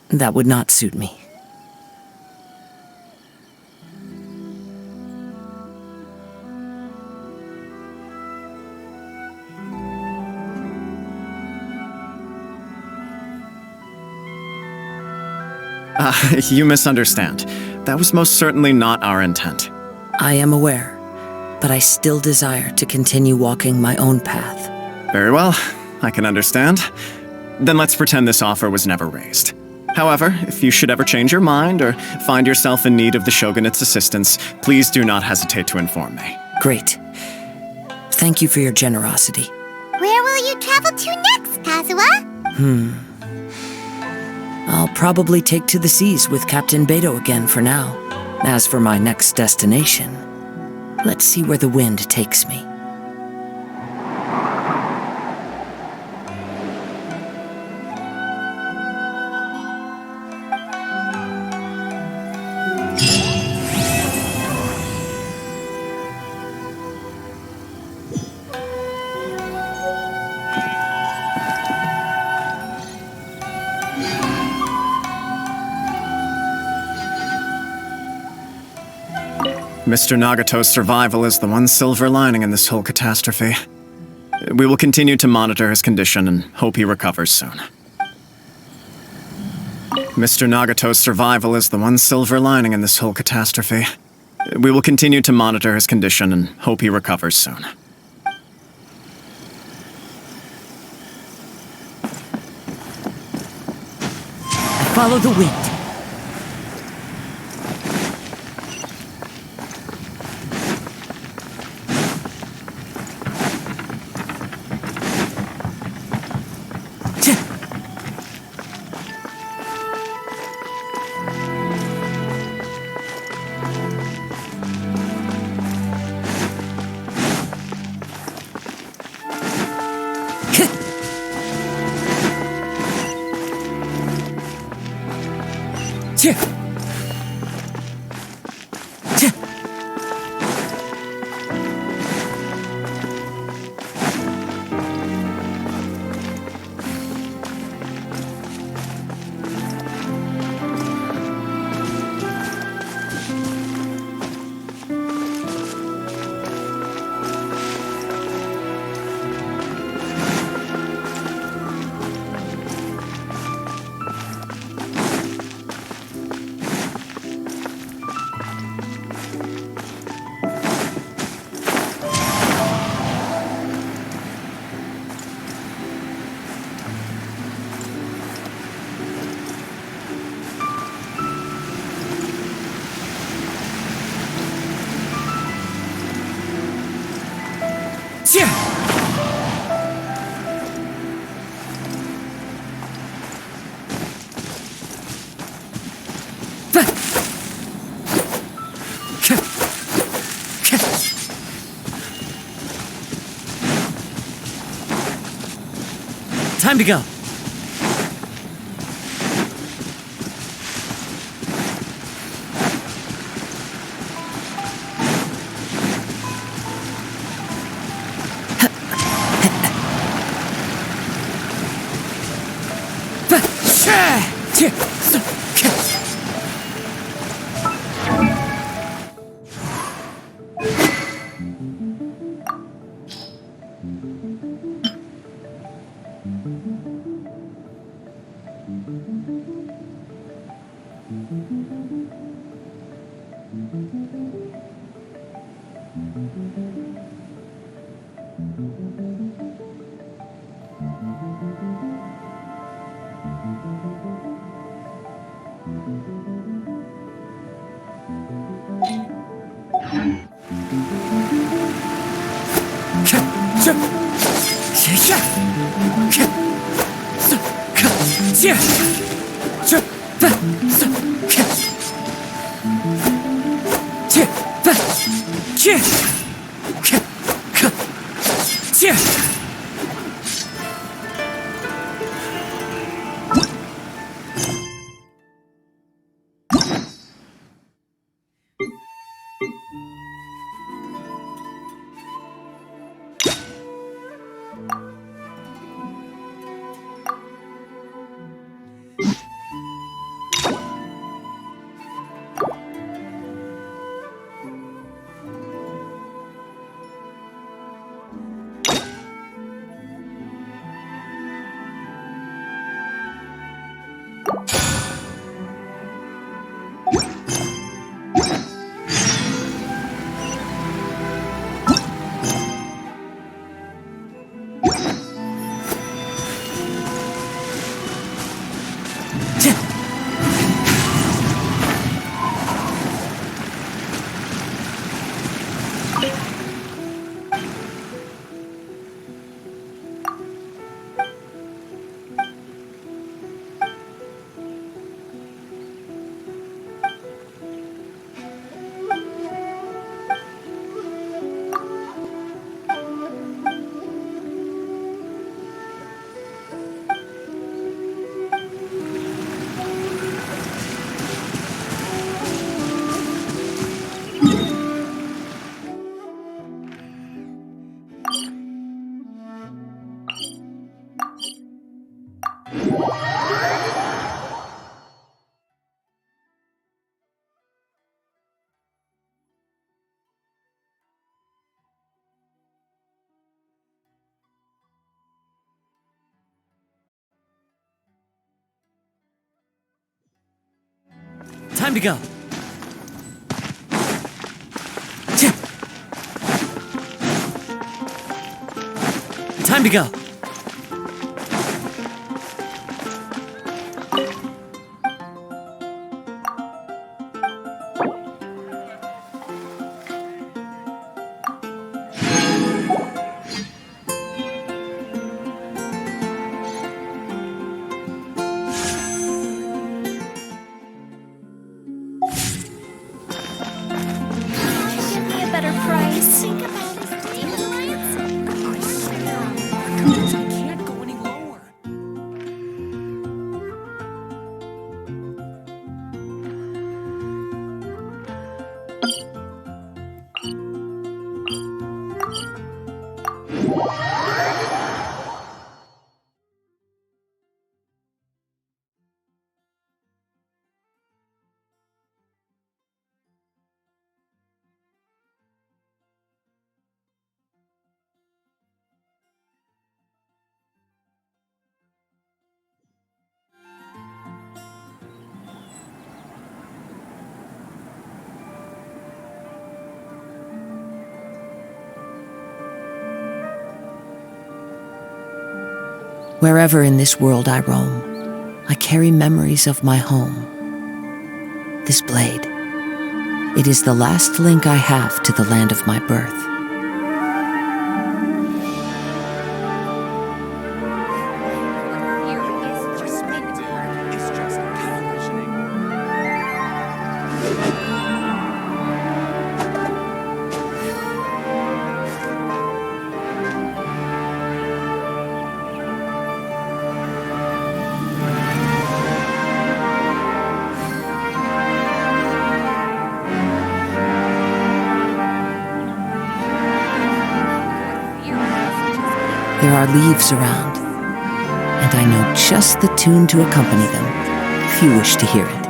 That would not suit me. You misunderstand. That was most certainly not our intent. I am aware, but I still desire to continue walking my own path. Very well, I can understand. Then let's pretend this offer was never raised. However, if you should ever change your mind or find yourself in need of the Shogunate's assistance, please do not hesitate to inform me. Great. Thank you for your generosity. Where will you travel to next, Kazuha? I'll probably take to the seas with Captain Beto again for now. As for my next destination, let's see where the wind takes me. Mr. Nagato's survival is the one silver lining in this whole catastrophe. We will continue to monitor his condition and hope he recovers soon. Mr. Nagato's survival is the one silver lining in this whole catastrophe. We will continue to monitor his condition and hope he recovers soon. Follow the wind. Time to go. Time to go. Time to go. Give me a better price. Think about it. I can't go any lower. Wherever in this world I roam, I carry memories of my home. This blade, it is the last link I have to the land of my birth. There are leaves around, and I know just the tune to accompany them, if you wish to hear it.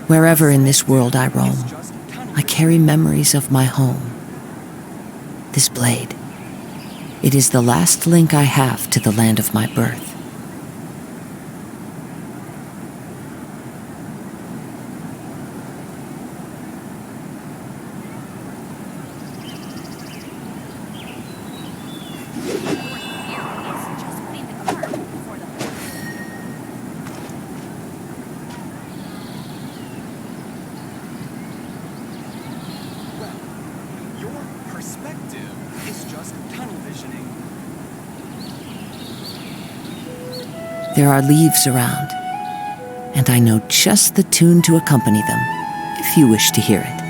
Wherever in this world I roam, I carry memories of my home. This blade, it is the last link I have to the land of my birth. There are leaves around, and I know just the tune to accompany them, if you wish to hear it.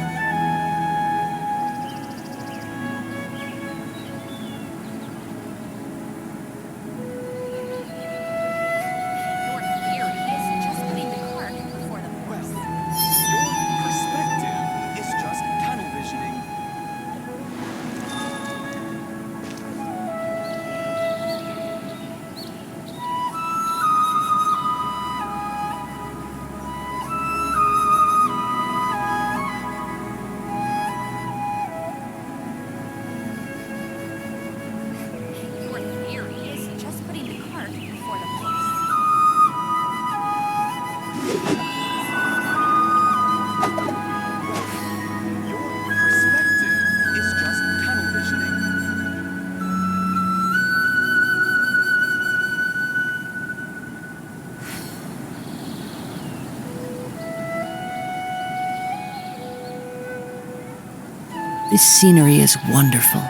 This scenery is wonderful.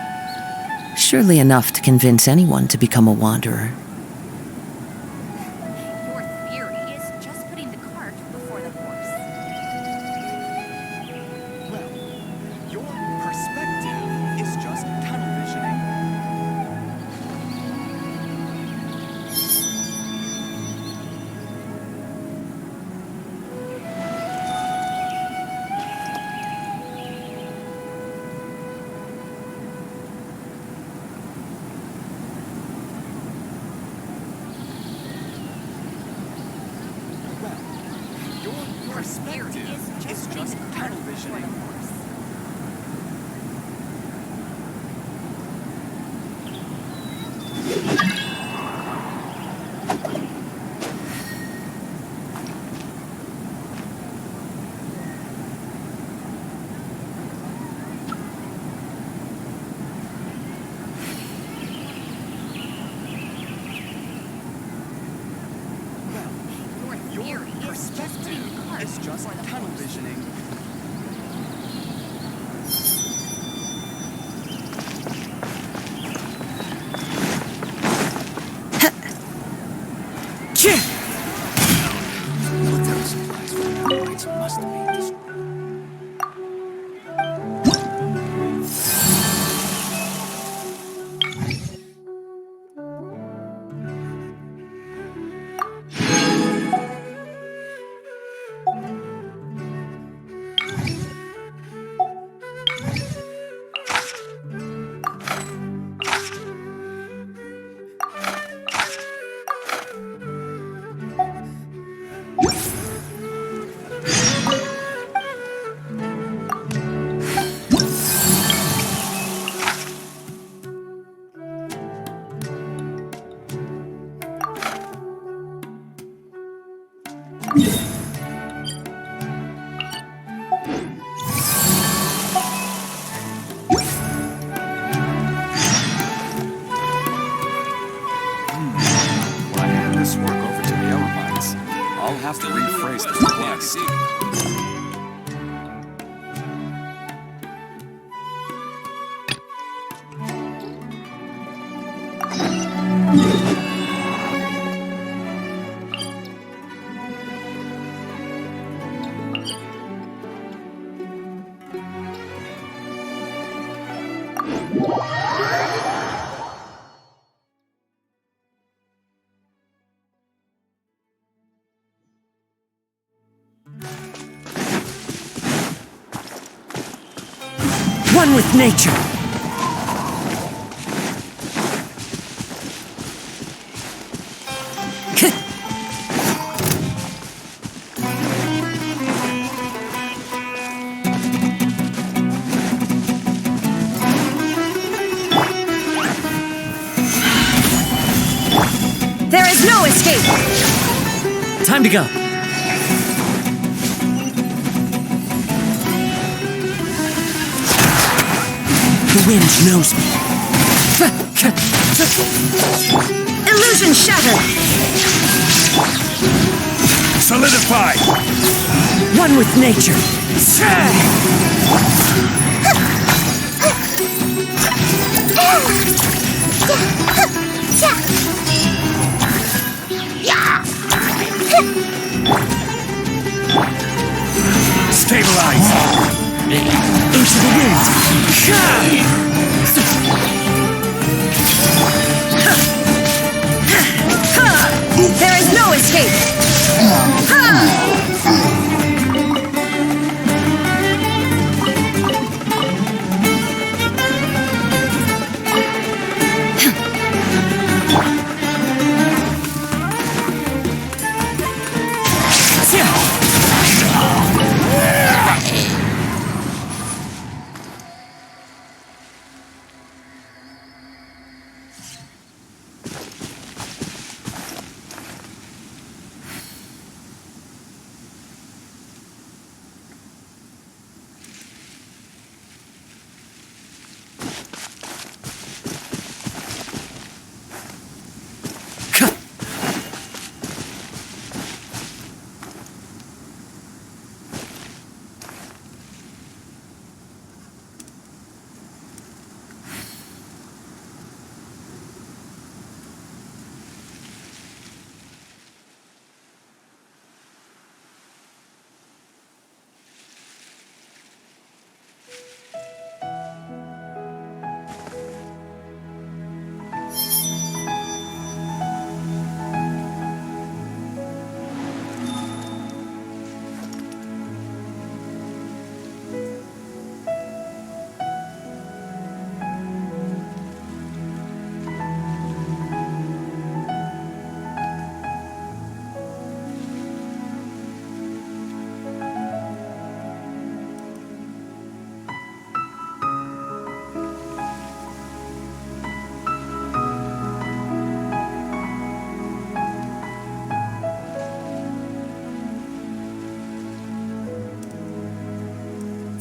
Surely enough to convince anyone to become a wanderer. Your theory is just putting the cart before the horse. Well, your perspective is just tunnel visioning. Your perspective is just tunnel visioning. Your perspective is just tunnel visioning. Military supplies for the Allies must be destroyed. When I hand this work over to the Elements, I'll have to rephrase the request. One with nature. There is no escape! Time to go. The wind knows me. Illusion shattered! Solidify! One with nature. Stabilize! Into the wind. There is no escape!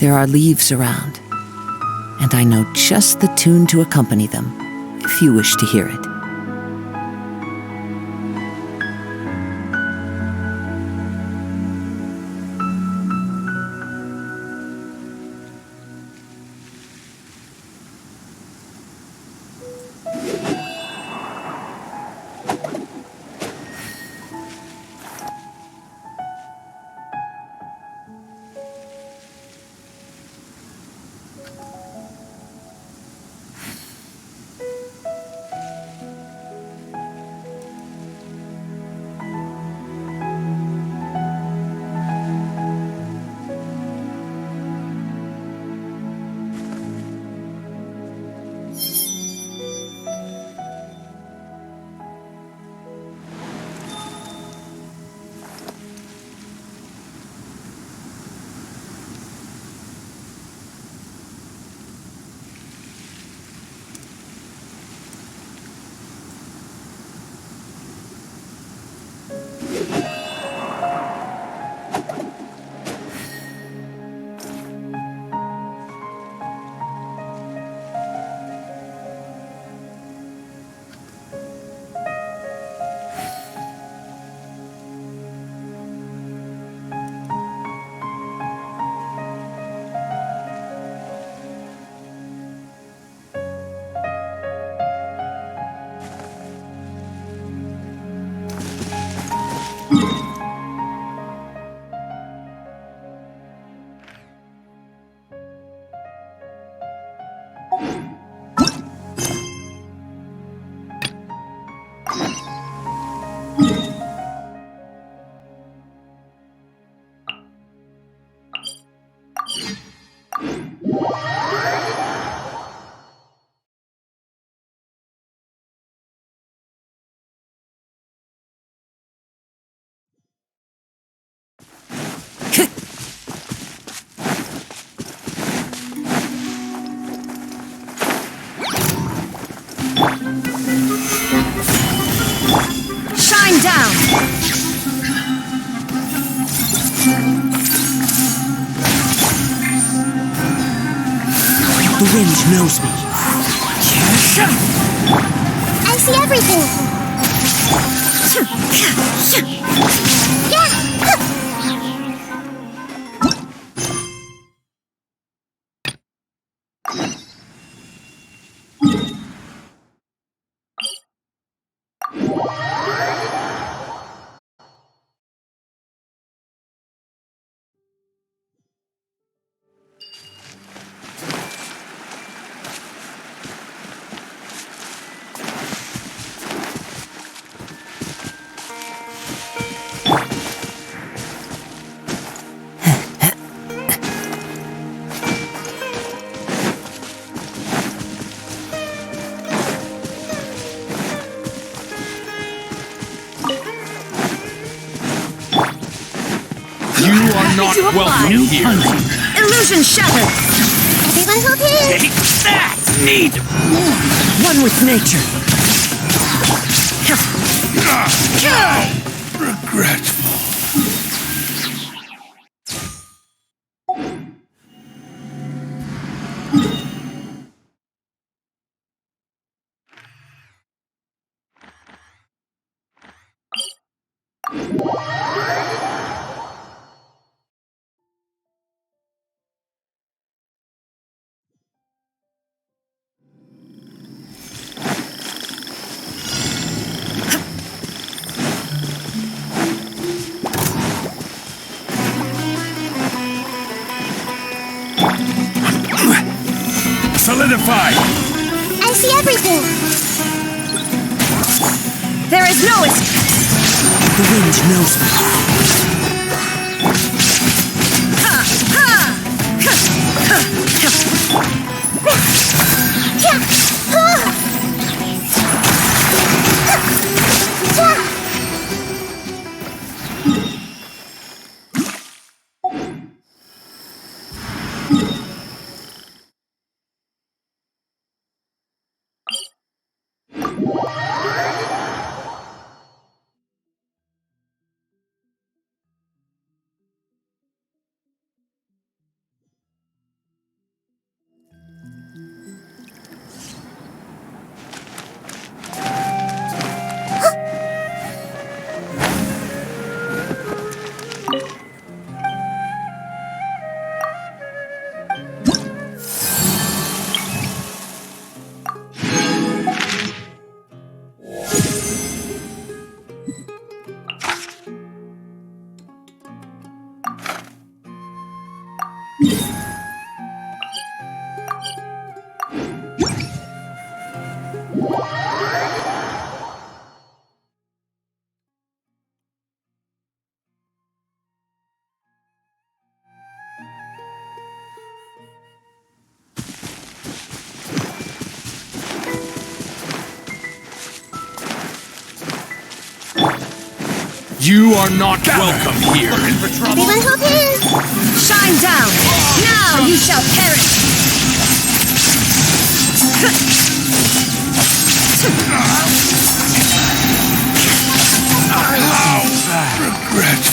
There are leaves around, and I know just the tune to accompany them, if you wish to hear it. Shine down! The wind knows me. I see everything. Not welcome here. Illusion shattered! Everyone hold hands. Take that! Need One with nature. regretful. Solidify! I see everything. There is no escape! The wind knows me. You are not welcome here. Everyone focus! Shine down! Now you shall perish! Regret.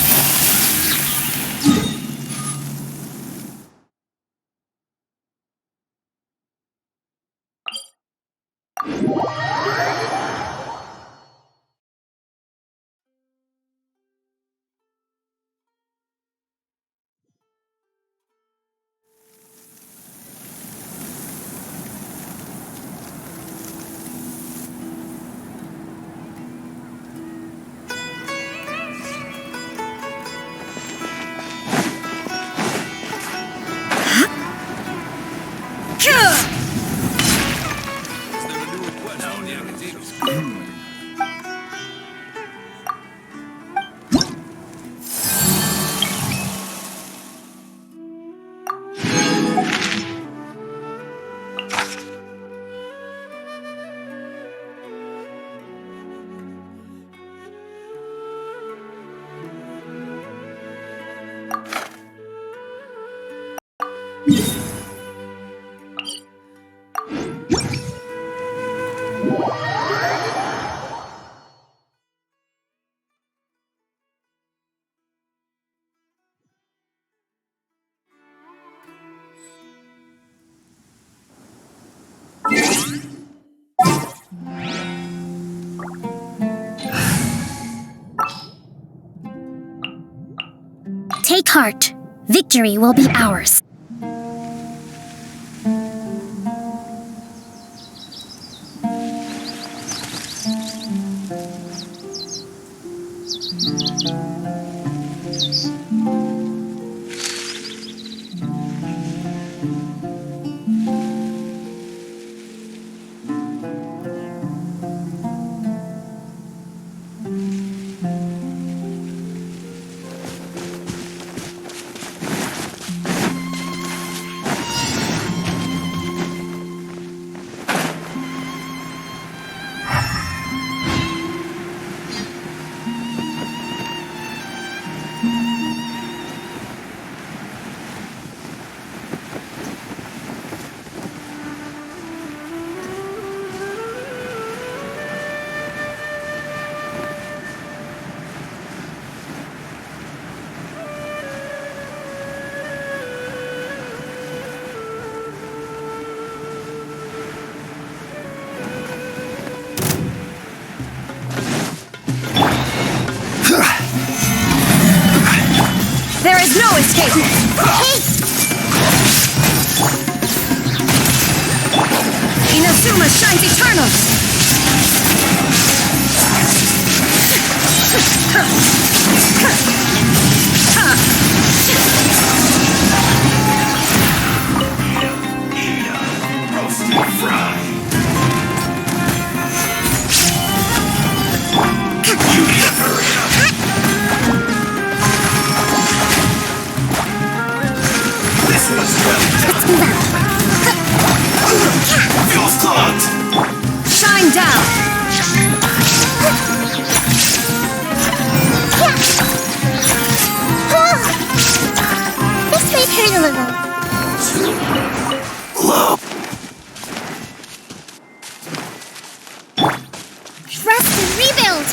Take heart. Victory will be ours. There is no escape! Inazuma shines eternal! Roasted fry. You need to hurry up. This was well done. Feels clogged. Shine down! This might hurt a little. Low. Rest and rebuild!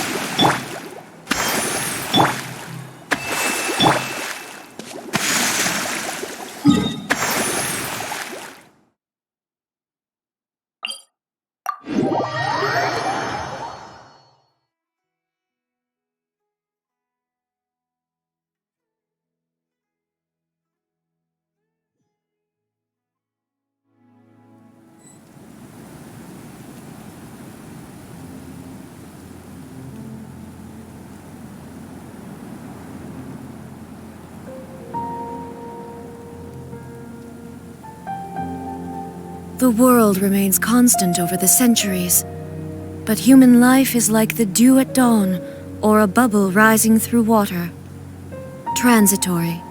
The world remains constant over the centuries, But human life is like the dew at dawn, or a bubble rising through water. Transitory.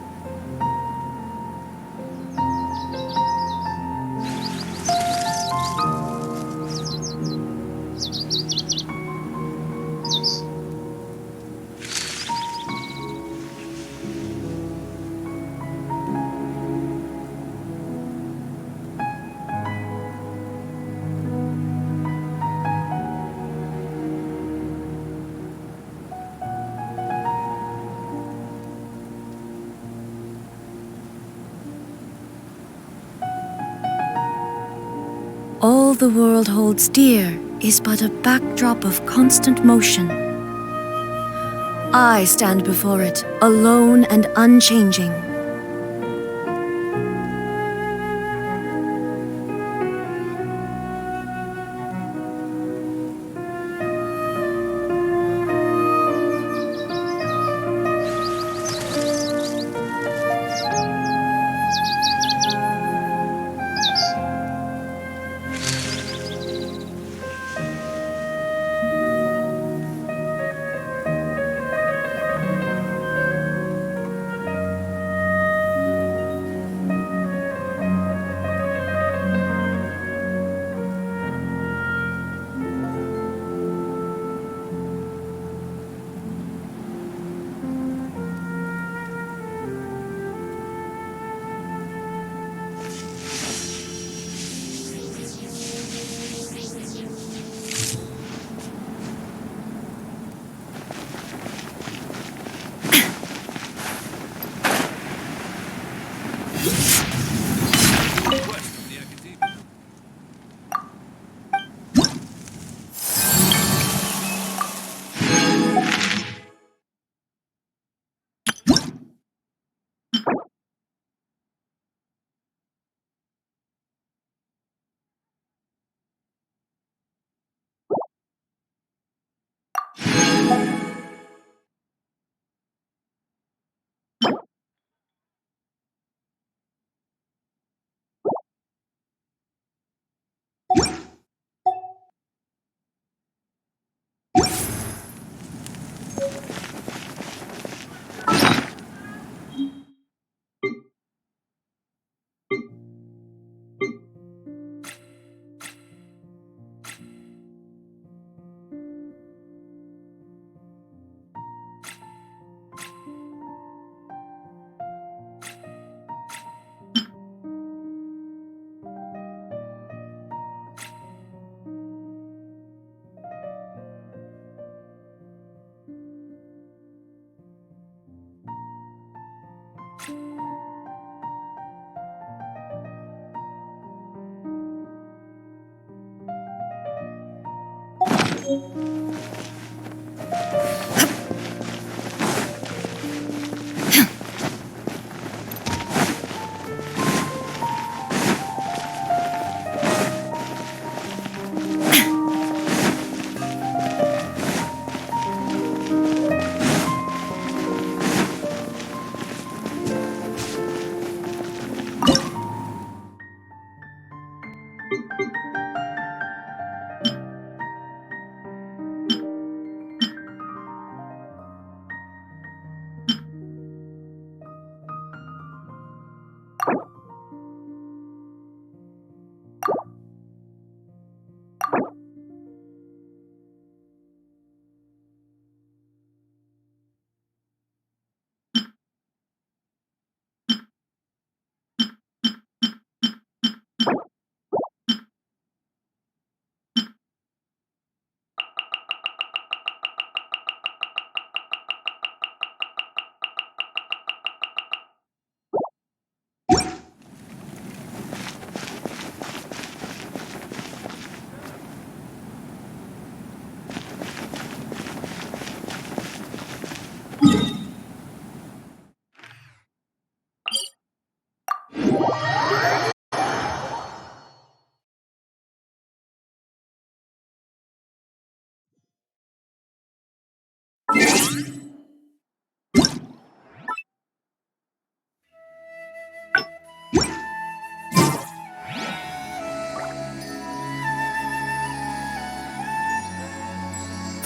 All the world holds dear is but a backdrop of constant motion. I stand before it, alone and unchanging.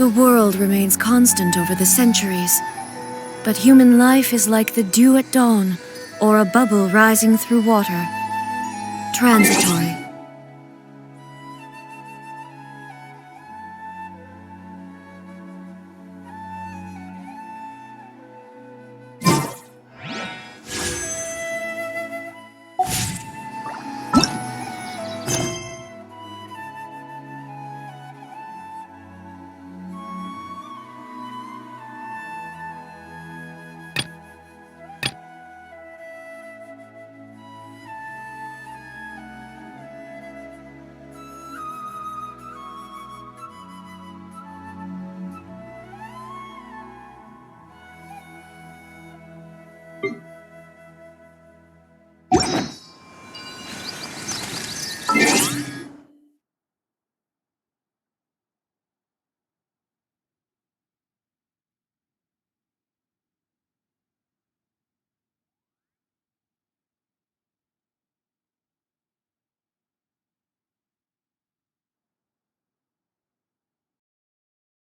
The world remains constant over the centuries, but human life is like the dew at dawn, or a bubble rising through water. Transitory,